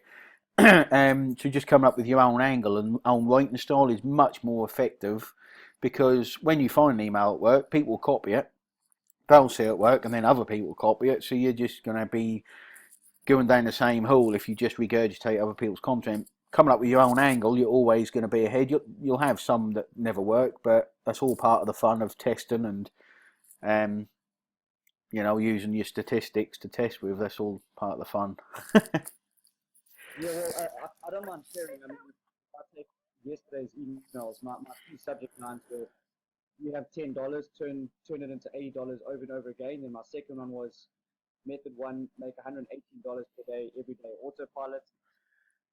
So just coming up with your own angle and own writing style is much more effective, because when you find an email at work, people will copy it. They'll see it at work, and then other people copy it. So you're just going to be going down the same hole if you just regurgitate other people's content. Coming up with your own angle, you're always going to be ahead. You'll have some that never work, but that's all part of the fun of testing and using your statistics to test with. That's all part of the fun. Yeah, well, I don't mind sharing. I mean, if I take yesterday's emails, my two subject lines were, you have $10, turn it into $80 over and over again. And my second one was, method one, make $118 per day, every day, autopilot.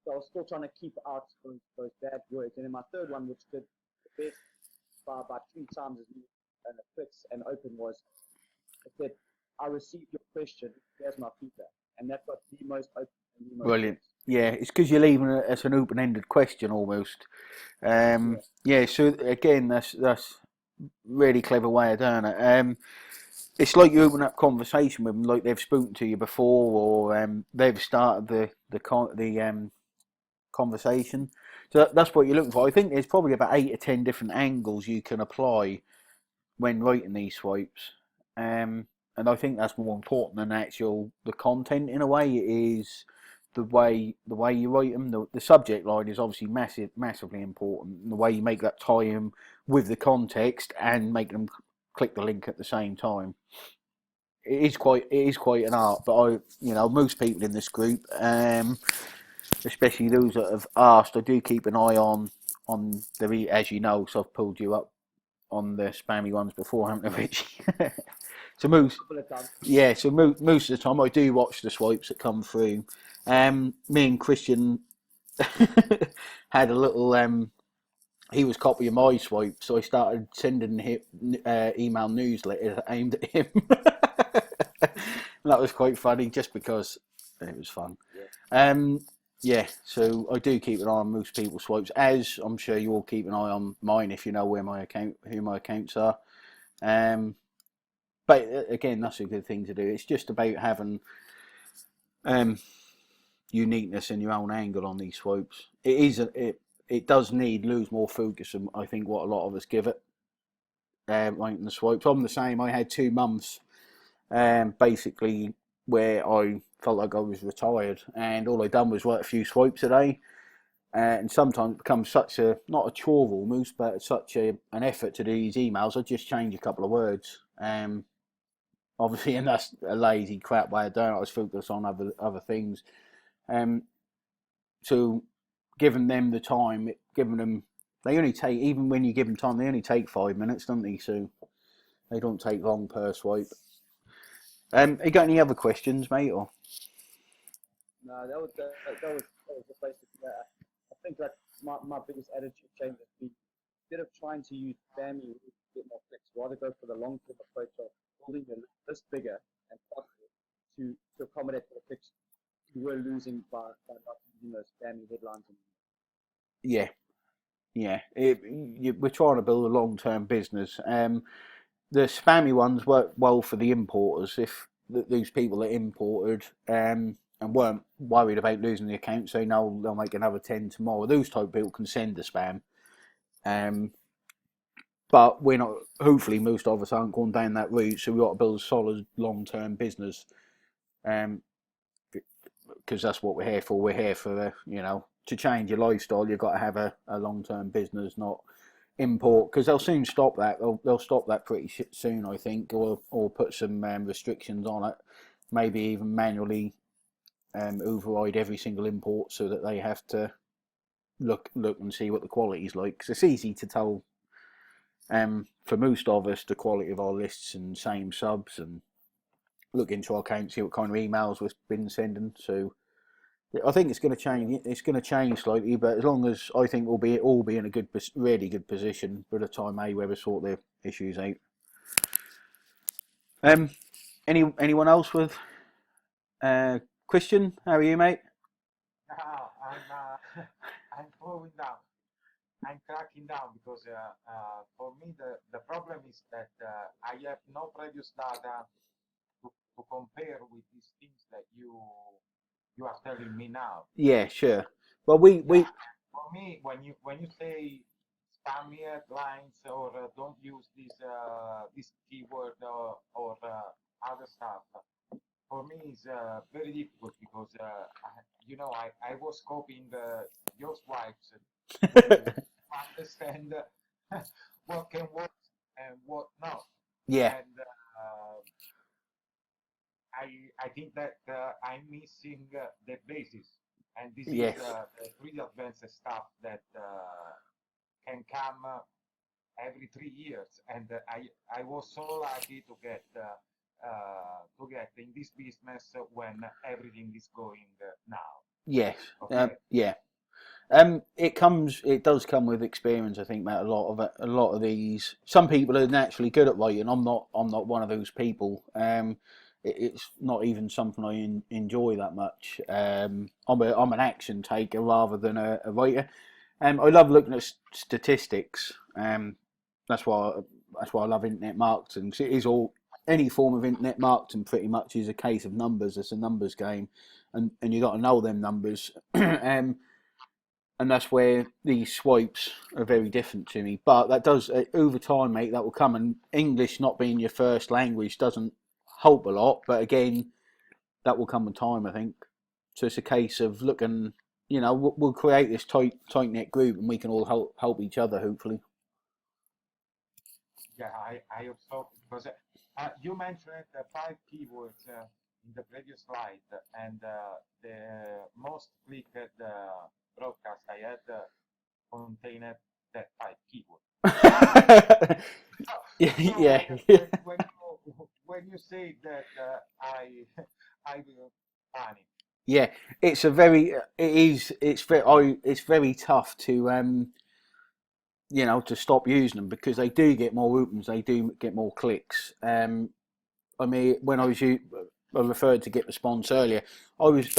So I was still trying to keep out those bad words. And then my third one, which did the best by about 3 times as many clicks and open, was, I said, I received your question, here's my feedback. And that got the most open. Brilliant. Yeah, it's because you're leaving it as an open-ended question almost. Yeah. So again, that's really clever way of doing it. It's like you open up conversation with them, like they've spoken to you before, or they've started the conversation. So that's what you're looking for. I think there's probably about 8 or 10 different angles you can apply when writing these swipes. And I think that's more important than the content in a way. It is the way you write them. The subject line is obviously massively important. And the way you make that tie in with the context and make them click the link at the same time. It is quite an art. But most people in this group, especially those that have asked, I do keep an eye on the, as you know, so I've pulled you up on the spammy ones before, haven't I, Richie? So most of the time I do watch the swipes that come through. Me and Christian had a little. He was copying my swipe, so I started sending him email newsletters aimed at him. And that was quite funny, just because it was fun. Yeah. So I do keep an eye on most people's swipes, as I'm sure you all keep an eye on mine if you know who my accounts are. But again, that's a good thing to do. It's just about having uniqueness in your own angle on these swipes. It does lose more focus than I think what a lot of us give it. Writing the swipes. I'm the same. I had 2 months basically where I felt like I was retired, and all I done was write a few swipes a day. and sometimes it becomes such a, not a chore almost, but such an effort to do these emails. I just change a couple of words. Obviously, and that's a lazy crap way of doing it. I was focused on other things. So giving them the time, giving them, they only take, even when you give them time, they only take 5 minutes, don't they? So they don't take long per swipe. You got any other questions, mate? Or No, that was just basically that. I think that my biggest attitude change has been, instead of trying to use spammy to get more clicks, rather go for the long term approach of building your list bigger and faster to accommodate for the clicks you were losing by not using those spammy headlines. yeah, we're trying to build a long-term business. The spammy ones work well for the importers. If these people that imported and weren't worried about losing the account, so no, they'll make another 10 tomorrow. Those type of people can send the spam. But we're not. Hopefully, most of us aren't going down that route. So we've got to build a solid long-term business. Because that's what we're here for. We're here for to change your lifestyle. You've got to have a long-term business, not import, because they'll soon stop that. They'll stop that pretty soon, I think, or put some restrictions on it. Maybe even manually override every single import so that they have to look and see what the quality is like. Because it's easy to tell. For most of us, the quality of our lists and same subs, and look into our account, see what kind of emails we've been sending. So I think it's going to change. It's going to change slightly, but as long as I think we'll all be in a really good position by the time AWeber sort their issues out. Anyone else with Christian? How are you, mate? I'm slowing down. I'm cracking down because for me the problem is that I have no previous data to compare with these things that you are telling me now. Yeah, sure. Well, we for me, when you say spammy headlines or don't use this keyword or other stuff, for me it's very difficult because I was copying your swipes to understand what can work and what not. Yeah. And I think that I'm missing the basis, and this Yes. is the really advanced stuff that can come every 3 years. And I was so lucky to get in this business when everything is going now. Yes. Okay. Yeah. It does come with experience, I think, Matt. A lot of these. Some people are naturally good at writing. I'm not one of those people. It's not even something I enjoy that much. I'm an action taker rather than a writer. I love looking at statistics. That's why I love internet marketing. 'Cause it is any form of internet marketing pretty much is a case of numbers. It's a numbers game, and you got to know them numbers. And that's where these swipes are very different to me. But that does, over time, mate, that will come. And English not being your first language doesn't help a lot. But again, that will come with time, I think. So it's a case of looking, we'll create this tight-knit group and we can all help each other, hopefully. Yeah, I hope so. Because you mentioned the 5 keywords in the previous slide, and the most clicked broadcast I had contained that 5 keywords. Yeah. When you say that, I will panic. Yeah, it's very tough to to stop using them because they do get more opens, they do get more clicks. I mean, when I referred to Get Response earlier, I was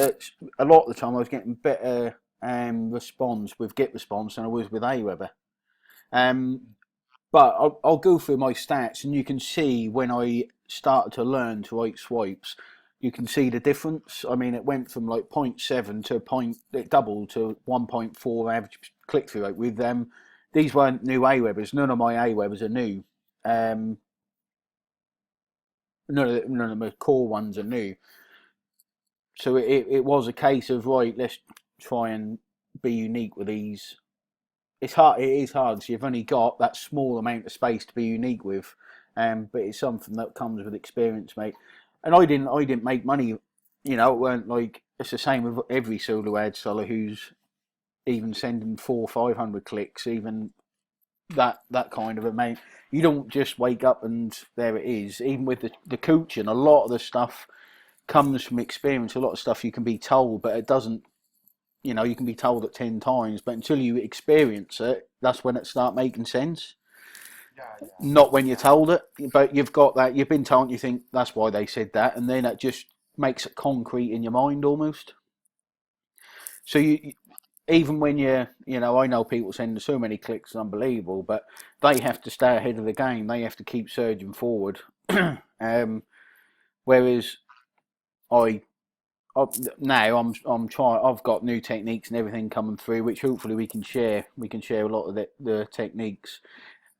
a lot of the time I was getting better response with Get Response than I was with AWeber. But I'll go through my stats and you can see when I started to learn to write swipes, you can see the difference. I mean, it went from like 0.7 to it doubled to 1.4 average click-through rate with them. These weren't new AWebers. None of my AWebers are new. None of my core ones are new. So it was a case of, right, let's try and be unique with these. It's hard. It is hard because you've only got that small amount of space to be unique with, but it's something that comes with experience, mate. And I didn't make money. You know, it weren't like it's the same with every solo ad seller who's even sending 400 or 500 clicks, even that kind of amount. You don't just wake up and there it is. Even with the coaching, a lot of the stuff comes from experience. A lot of stuff you can be told, but it doesn't. You know, you can be told it 10 times, but until you experience it, that's when it start making sense. Yeah, Not when you're yeah, told it, but you've got that. You've been told, and you think that's why they said that, and then it just makes it concrete in your mind almost. So you, even when you know, I know people sending so many clicks, it's unbelievable, but they have to stay ahead of the game. They have to keep surging forward. Whereas I, I now I'm trying. I've got new techniques and everything coming through, which hopefully we can share. We can share a lot of the techniques.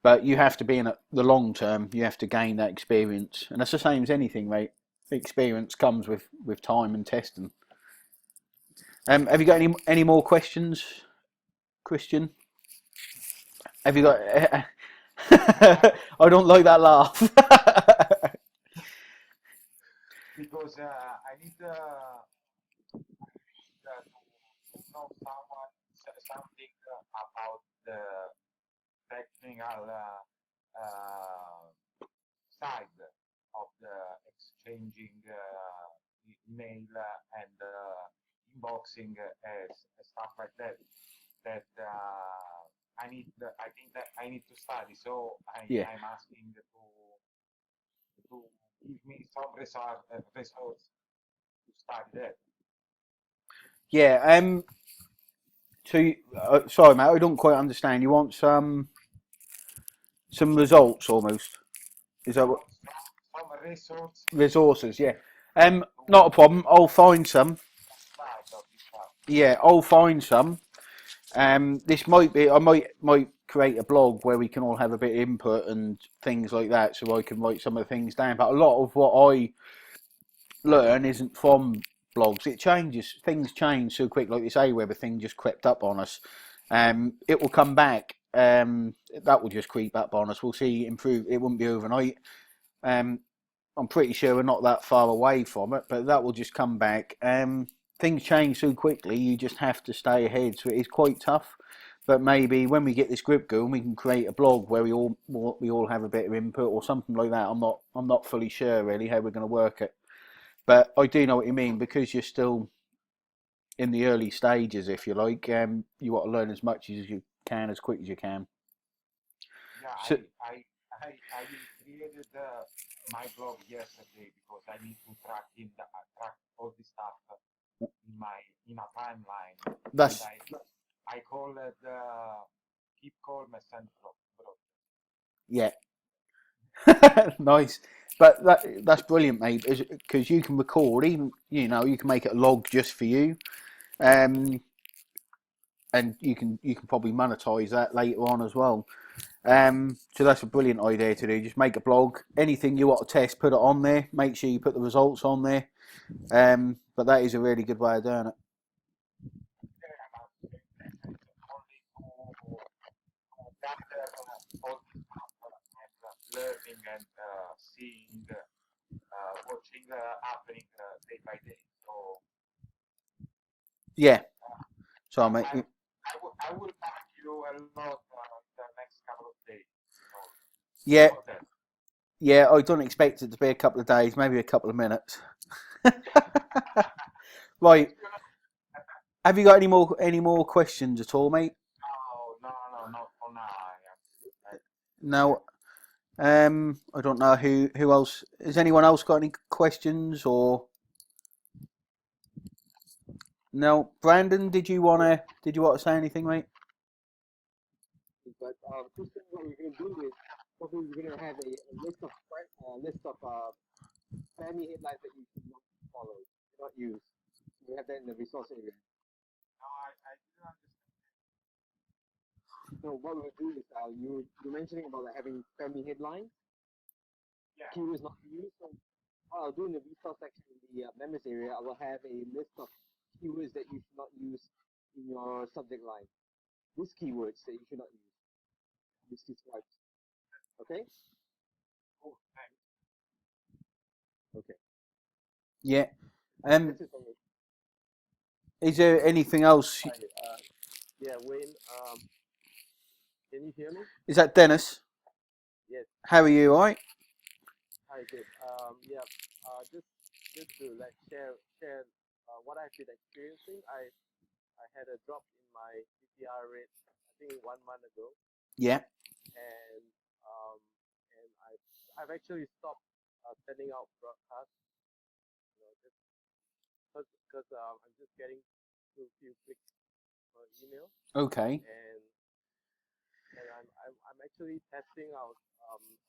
But you have to be in the long term. You have to gain that experience, and that's the same as anything, mate. Experience comes with time and testing. Have you got any more questions, Christian? Have you got? I don't like that laugh. because I need to know something about the technical side of the exchanging email and inboxing as stuff like that. That I think that I need to study. So Yeah, I'm asking to give me some resource to study that. yeah. So sorry, mate. I don't quite understand. You want some results almost? Is that what Some resource resources? Yeah. Not a to problem. I'll find some. side of this stuff. Yeah, I'll find some. This might be. I might create a blog where we can all have a bit of input and things like that, so I can write some of the things down. But a lot of what I learn isn't from blogs. It changes. Things change so quick. Like this AWeber thing just crept up on us. It will come back. That will just creep up on us. We'll see improve. It won't be overnight. Um, I'm pretty sure we're not that far away from it, but that will just come back. Things change so quickly, you just have to stay ahead. So it is quite tough. But maybe when we get this group going, we can create a blog where we all have a bit of input or something like that. I'm not fully sure really how we're going to work it, but I do know what you mean because you're still in the early stages, if you like. You want to learn as much as you can as quick as you can. Yeah, So I created my blog yesterday because I need to track all this stuff in my in a timeline, and that's I call it keep calm and send bro. yeah, nice. But that's brilliant, mate, because you can record, even you can make it a log just for you, um, and you can probably monetize that later on as well. So that's a brilliant idea to do. Just make a blog, anything you want to test, put it on there. Make sure you put the results on there. But that is a really good way of doing it. Only to gather all this stuff and learning and seeing, watching happening day by day. So Yeah. So, mate. I will thank you a lot the next couple of days. So, Yeah, for that. yeah. I don't expect it to be a couple of days, maybe a couple of minutes. Right. It's gonna, Have you got any more questions at all, mate? not for now. No. I don't know who else. Has anyone else got any questions or no? Brandon, did you want to say anything, mate? But Christian, what we're gonna do is probably we're gonna have a list of spammy headlines that you should not follow, should not use. We have that in the resource area. No, I didn't understand. So what we'll do is you're mentioning about like, having spammy headlines, Yeah. keywords not to use. So what I'll do in the resource section in the members area, I will have a list of keywords that you should not use in your subject line these keywords that you should not use. These keywords. Okay. Cool, thanks. Okay. Yeah. That's it for me. Is there anything else? Hi. Yeah, Wayne. Can you hear me? Is that Dennis? Yes. How are you? All right? Hi. Good. Yeah. Just to like share what I've been experiencing. I had a drop in my CTR rate. I think 1 month ago, Yeah. and I've actually stopped sending out broadcasts. You know, just because I'm just getting too few clicks per email, Okay. and I'm actually testing out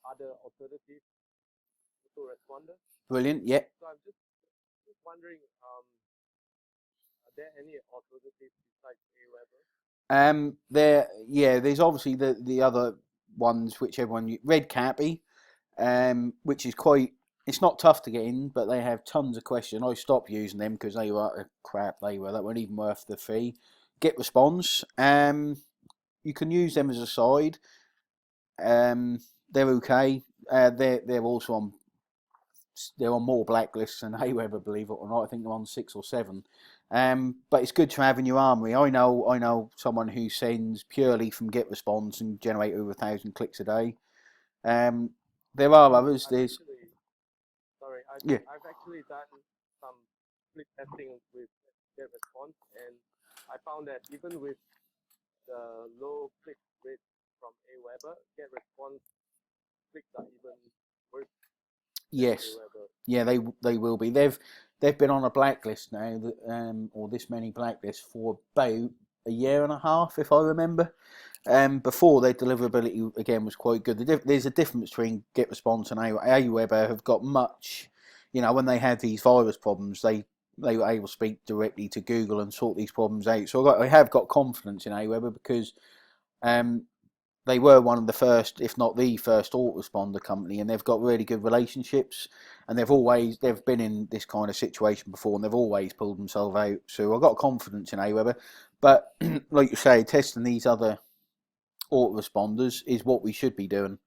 other alternative autoresponder. Brilliant. Yeah. So I'm just wondering, are there any alternatives besides Aweber? There's obviously the other ones which everyone Red Cappy, which is quite. It's not tough to get in, but they have tons of questions. I stopped using them because they were crap. They weren't even worth the fee. Get Response. You can use them as a side. They're okay. They're also on. They're on more blacklists than Aweber, believe it or not. I think they're on 6 or 7. But it's good to have in your armory. I know someone who sends purely from Get Response and generate over 1,000 clicks a day. There are others. There's yeah. I've actually done some split testing with Get Response, and I found that even with the low click rate from Aweber, Get Response clicks are even worse than Yes. Aweber. Yeah, they will be. They've been on a blacklist now, or this many blacklists for about a year and a half, if I remember. Before their deliverability again was quite good. There's a difference between Get Response and Aweber have got much. You know, when they had these virus problems, they were able to speak directly to Google and sort these problems out. So I have got confidence in Aweber because they were one of the first, if not the first, autoresponder company, and they've got really good relationships. And they've been in this kind of situation before, and they've always pulled themselves out. So I've got confidence in Aweber. But like you say, testing these other autoresponders is what we should be doing.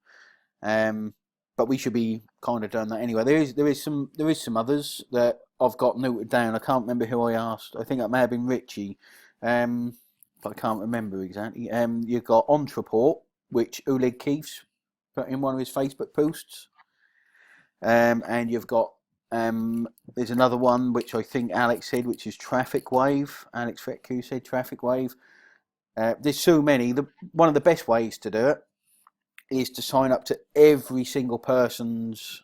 But we should be kind of doing that anyway. There is some others that I've got noted down. I can't remember who I asked. I think it may have been Richie. But I can't remember exactly. You've got Ontraport, which Oleg Keith's put in one of his Facebook posts. And you've got there's another one which I think Alex said, which is Traffic Wave. Alex Fetku said Traffic Wave. There's so many. One of the best ways to do it is to sign up to every single person's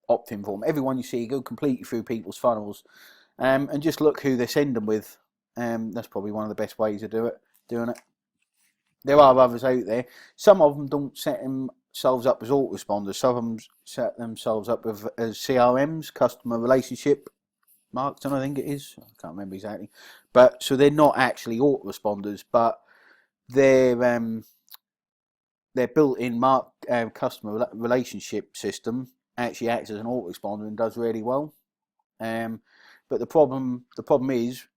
opt-in form. Everyone you see, go completely through people's funnels, and just look who they're sending with. That's probably one of the best ways of doing it. There are others out there. Some of them don't set themselves up as autoresponders. Some of them set themselves up as CRMs, customer relationship marketing, I think it is. I can't remember exactly. But so they're not actually autoresponders, but their built-in customer relationship system actually acts as an autoresponder and does really well. But the problem is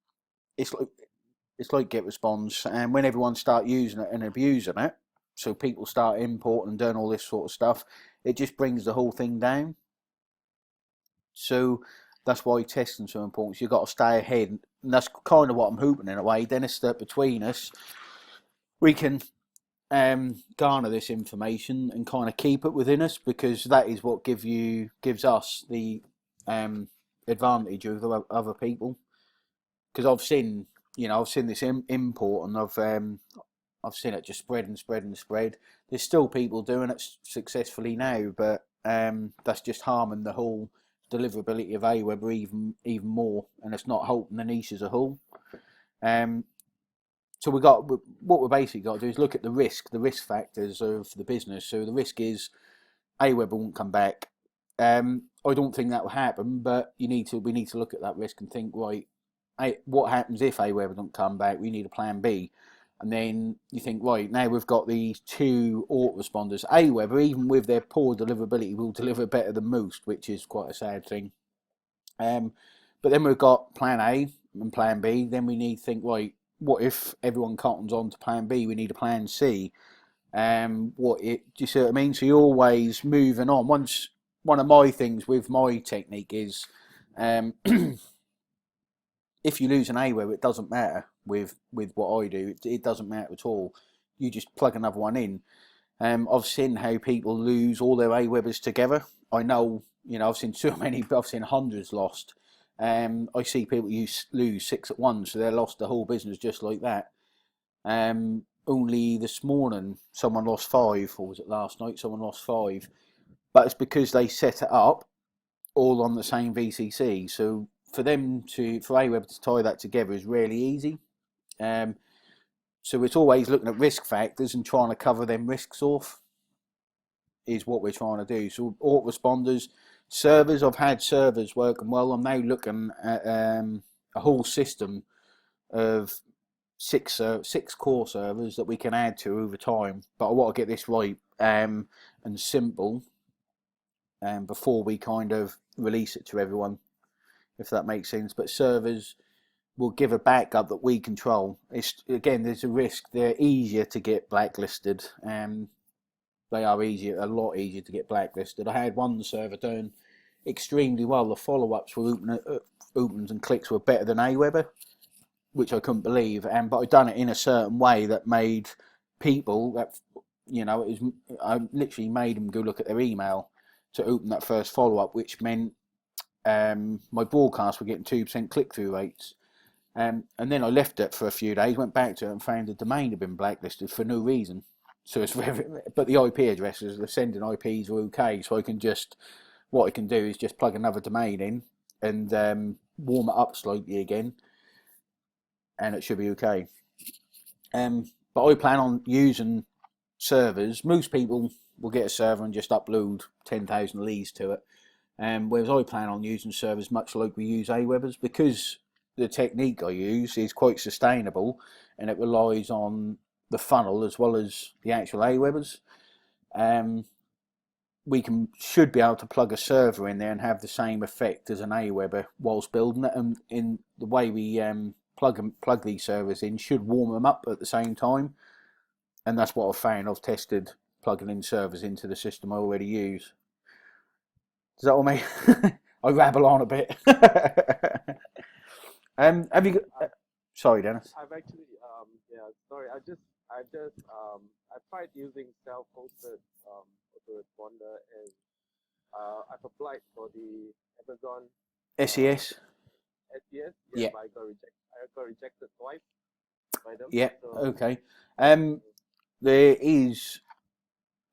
it's like Get Response, and when everyone start using it and abusing it, so people start importing and doing all this sort of stuff, it just brings the whole thing down. So that's why testing's so important. So you've got to stay ahead, and that's kind of what I'm hoping in a way, Dennis, that between us we can garner this information and kind of keep it within us, because that is what gives us the advantage over other people. Because I've seen this import, and I've seen it just spread and spread and spread. There's still people doing it successfully now, but that's just harming the whole deliverability of Aweber even more, and it's not helping the niche as a whole. So what we basically got to do is look at the risk factors of the business. So the risk is Aweber won't come back. I don't think that will happen, but we need to look at that risk and think, right, what happens if Aweber don't come back? We need a plan B. And then you think, right, now we've got these two autoresponders. Aweber, even with their poor deliverability, will deliver better than most, which is quite a sad thing. But then we've got plan A and plan B. Then we need to think, right, what if everyone cottons on to plan B? We need a plan C. What it, do you see what I mean? So you're always moving on. One of my things with my technique is, if you lose an AWeber, it doesn't matter with what I do. It doesn't matter at all. You just plug another one in. I've seen how people lose all their AWebers together. I know, I've seen so many, I've seen hundreds lost. I see people lose 6 at once, so they lost the whole business just like that. Only this morning, someone lost 5, or was it last night? Someone lost 5, but it's because they set it up all on the same VCC. So for AWeber to tie that together is really easy. So it's always looking at risk factors and trying to cover them risks off is what we're trying to do. So autoresponders, servers, I've had servers working well. I'm now looking at a whole system of 6 core servers that we can add to over time. But I want to get this right and simple before we kind of release it to everyone, if that makes sense. But servers will give a backup that we control. Again, there's a risk. They're easier to get blacklisted. They are a lot easier to get blacklisted. I had one server doing extremely well. The follow-ups were opens and clicks were better than AWeber, which I couldn't believe. But I'd done it in a certain way that made people that, I literally made them go look at their email to open that first follow-up, which meant my broadcasts were getting 2% click-through rates. And then I left it for a few days, went back to it and found the domain had been blacklisted for no reason. So it's but the IP addresses, the sending IPs were okay. So what I can do is just plug another domain in and warm it up slightly again, and it should be okay. But I plan on using servers. Most people will get a server and just upload 10,000 leads to it. Whereas I plan on using servers much like we use AWebers, because the technique I use is quite sustainable and it relies on the funnel as well as the actual AWebers. We should be able to plug a server in there and have the same effect as an AWeber whilst building it. And in the way we plug these servers in should warm them up at the same time. And that's what I've found. I've tested plugging in servers into the system I already use. Does that all make? I rabble on a bit. Have you got? Sorry, Dennis. I've actually, sorry. I tried using self-hosted autoresponder, and I've applied for the Amazon SES. SES. Yeah. But I got rejected twice by them. Yeah. So, Okay. There is.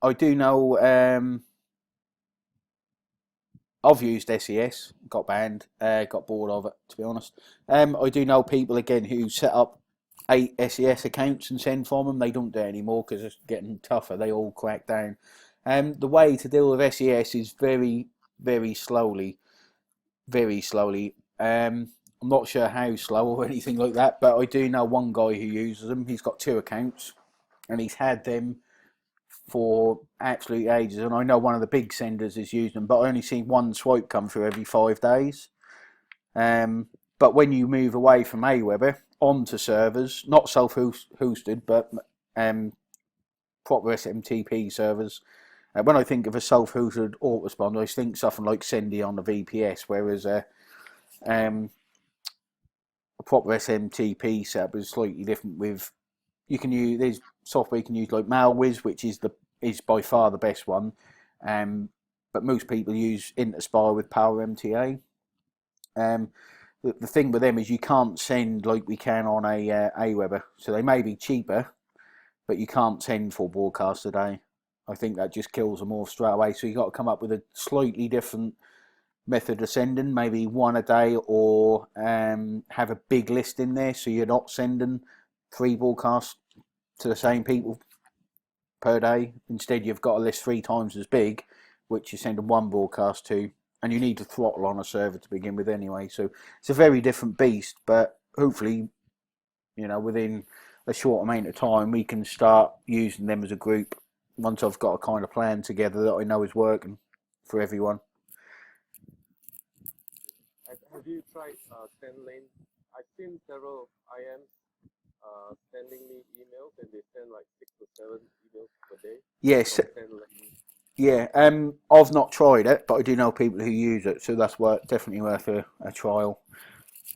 I do know. I've used SES, got banned, got bored of it, to be honest. I do know people, again, who set up 8 SES accounts and send from them. They don't do it anymore because it's getting tougher. They all crack down. The way to deal with SES is very, very slowly. Very slowly. I'm not sure how slow or anything like that, but I do know one guy who uses them. He's got 2 accounts, and he's had them for absolute ages, and I know one of the big senders is using them, but I only see one swipe come through every 5 days. But when you move away from AWeber onto servers, not self-hosted, but proper SMTP servers, when I think of a self-hosted autoresponder, I think something like Sendy on the VPS, whereas a proper SMTP setup is slightly different. There's software you can use like Malwiz, which is by far the best one, but most people use Interspire with PowerMTA. The thing with them is you can't send like we can on a AWeber, so they may be cheaper, but you can't send 4 broadcasts a day. I think that just kills them off straight away. So you've got to come up with a slightly different method of sending, maybe 1 a day, or have a big list in there so you're not sending 3 broadcasts to the same people per day. Instead, you've got a list 3 times as big, which you're sending 1 broadcast to, and you need to throttle on a server to begin with anyway. So it's a very different beast, but hopefully, within a short amount of time, we can start using them as a group once I've got a kind of plan together that I know is working for everyone. Have you tried SendLane? I've seen several IMs sending me emails, and they send like 6 or 7 emails per day Yes, from 10 like yeah. I've not tried it, but I do know people who use it, so that's definitely worth a trial.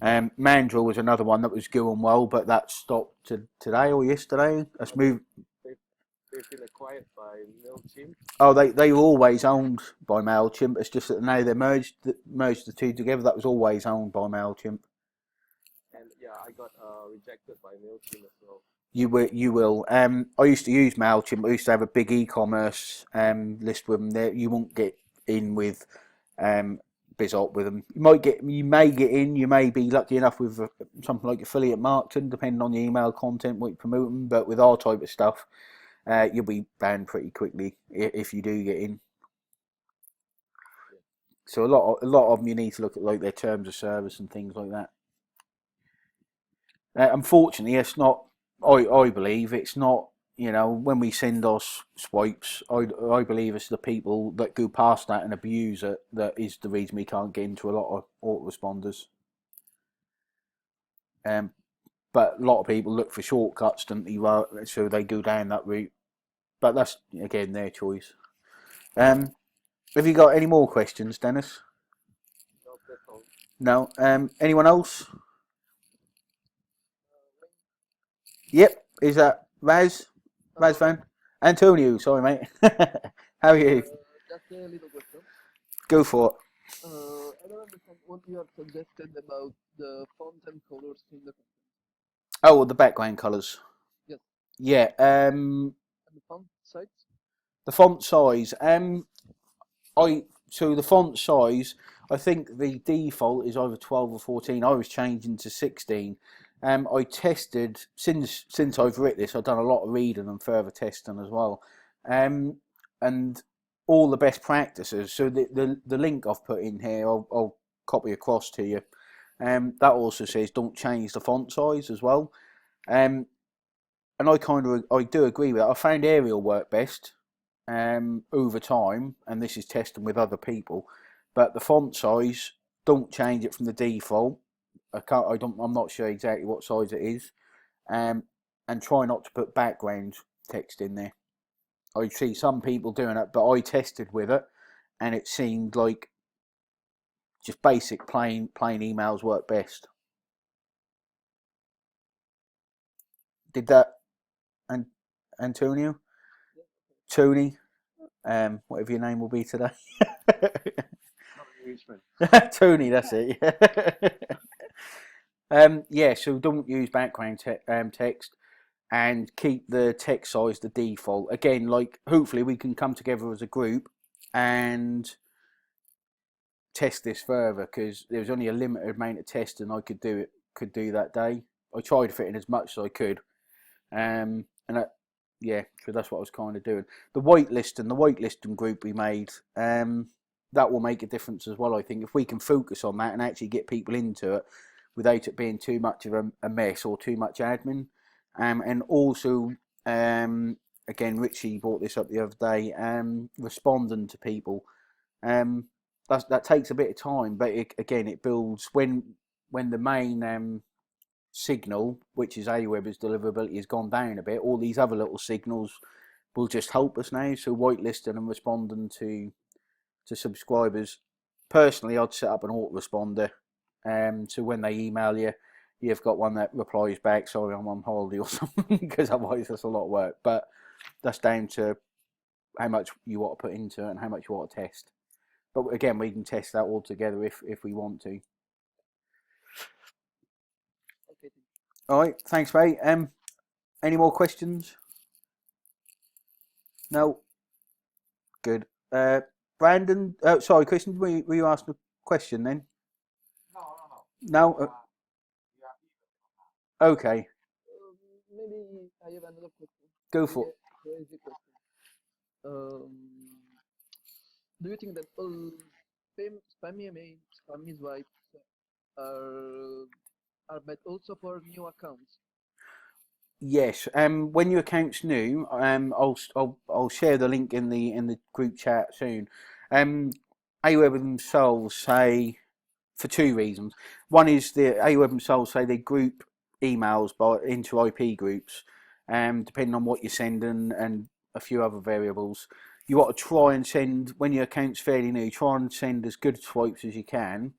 Mandrill was another one that was going well, but that stopped today or yesterday. That's moved. they've been acquired by MailChimp. Oh, they were always owned by MailChimp. It's just that now they merged the two together. That was always owned by MailChimp. And yeah, I got rejected by MailChimp as well. You will. I used to use MailChimp. I used to have a big e-commerce list with them. There, you won't get in with BizOp with them. You may get in. You may be lucky enough with something like affiliate marketing, depending on the email content what you're promoting. But with our type of stuff, you'll be banned pretty quickly if you do get in. So a lot of them you need to look at like their terms of service and things like that. Unfortunately, it's not. I believe it's not. You know, when we send our swipes, I believe it's the people that go past that and abuse it that is the reason we can't get into a lot of autoresponders. But a lot of people look for shortcuts, don't they? So they go down that route. But that's again their choice. Have you got any more questions, Dennis? No, that's all. No. Anyone else? Yep. Is that Raz? Razvan? Antonio, sorry mate. How are you? Just a little question. Go for it. I don't understand what you have suggested about the font and colors in the content. Oh, the background colours. Yes. Yeah. And the font size? The font size. So the font size, I think the default is either 12 or 14. I was changing to 16. I tested since I've written this. I've done a lot of reading and further testing as well, and all the best practices. So the link I've put in here, I'll copy across to you. That also says don't change the font size as well. And I do agree with that. I found Arial work best over time, and this is testing with other people. But the font size, don't change it from the default. I'm not sure exactly what size it is, and try not to put background text in there. I see some people doing it, but I tested with it, and it seemed like just basic plain emails work best. Did that, and Antonio, Tony, whatever your name will be today. Tony, that's it. Yeah, so don't use background text and keep the text size the default. Again, like hopefully we can come together as a group and test this further, because there was only a limited amount of testing I could do that day. I tried to fit in as much as I could, and yeah, so that's what I was kind of doing. The whitelisting group we made, that will make a difference as well. I think if we can focus on that and actually get people into it without it being too much of a mess or too much admin, and also again, Richie brought this up the other day, responding to people. That takes a bit of time, but it builds when the main signal, which is Aweber's deliverability, has gone down a bit. All these other little signals will just help us now. So whitelisting and responding to subscribers. Personally, I'd set up an autoresponder, so when they email you, you've got one that replies back, sorry, I'm on holiday or something, because otherwise that's a lot of work. But that's down to how much you want to put into it and how much you want to test. But again, we can test that all together if we want to. Okay. All right, thanks, mate. Any more questions? No. Good. Brandon, sorry, Christian, were you asking a question then? No. No. Okay. Maybe I have another question. Go for it. Here is the question. Do you think that all spammy swipes are bad also for new accounts? Yes. When your account's new, I'll share the link in the group chat soon. Aweber themselves say, for two reasons. One is the Aweber themselves say they group emails into IP groups, depending on what you're sending and a few other variables. You want to try and send, when your account's fairly new, try and send as good swipes as you can,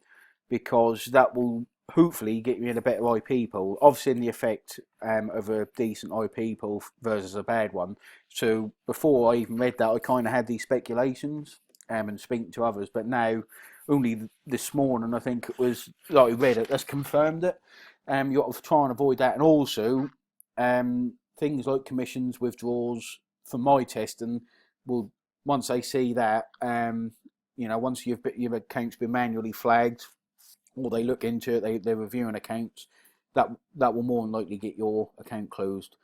because that will hopefully get you in a better IP pool. Obviously in the effect of a decent IP pool versus a bad one. So before I even read that, I kind of had these speculations and speaking to others, but now only this morning I think it was, like I read it, that's confirmed it. You got to try and avoid that, and also things like commissions, withdrawals from my testing will, once they see that, you know, once your account's been manually flagged, or they look into it, they're reviewing accounts, that will more than likely get your account closed.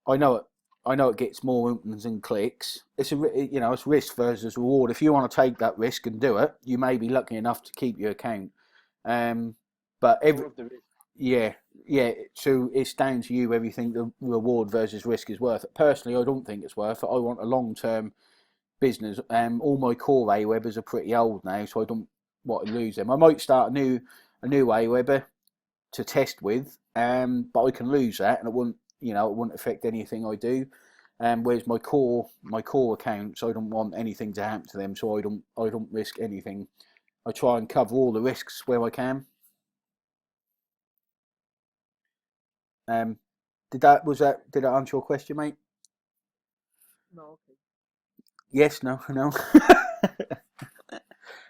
I know it gets more opens and clicks. It's it's risk versus reward. If you want to take that risk and do it, you may be lucky enough to keep your account. But yeah. So it's down to you whether you think the reward versus risk is worth it. Personally, I don't think it's worth it. I want a long-term business. All my core Awebbers are pretty old now, so I don't want to lose them. I might start a new Awebber to test with, but I can lose that, and it wouldn't affect anything I do. Whereas my core accounts, I don't want anything to happen to them, so I don't risk anything. I try and cover all the risks where I can. Did I answer your question, mate? No, okay. Yes, no.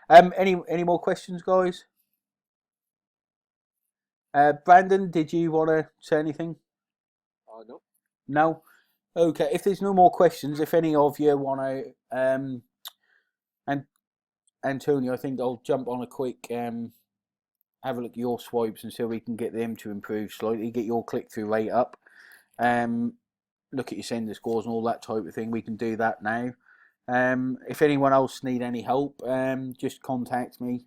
Any more questions, guys? Brandon, did you want to say anything? No. No? Okay, if there's no more questions, if any of you want to, and Antonio, I think I'll jump on a quick, have a look at your swipes and see if we can get them to improve slightly, get your click-through rate up, look at your sender scores and all that type of thing. We can do that now. If anyone else need any help, just contact me.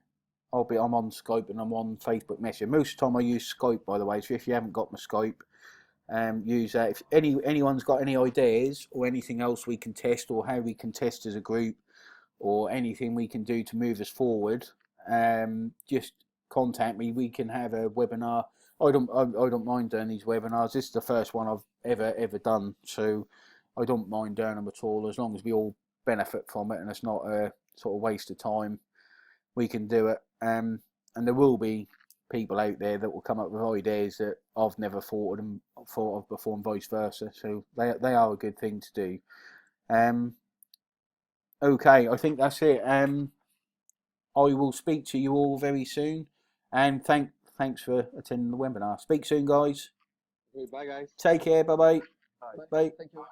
I'm on Skype and I'm on Facebook Messenger. Most of the time I use Skype, by the way, so if you haven't got my Skype, use that. If anyone's got any ideas or anything else we can test, or how we can test as a group, or anything we can do to move us forward, just contact me. We can have a webinar. I don't mind doing these webinars. This is the first one I've ever done, so I don't mind doing them at all, as long as we all benefit from it and it's not a sort of waste of time. We can do it, and there will be people out there that will come up with ideas that I've never thought of before, and vice versa. So they are a good thing to do. Okay, I think that's it. I will speak to you all very soon, and thanks for attending the webinar. Speak soon, guys. Okay, bye, guys. Take care. Bye-bye. Bye. Bye. Thank you.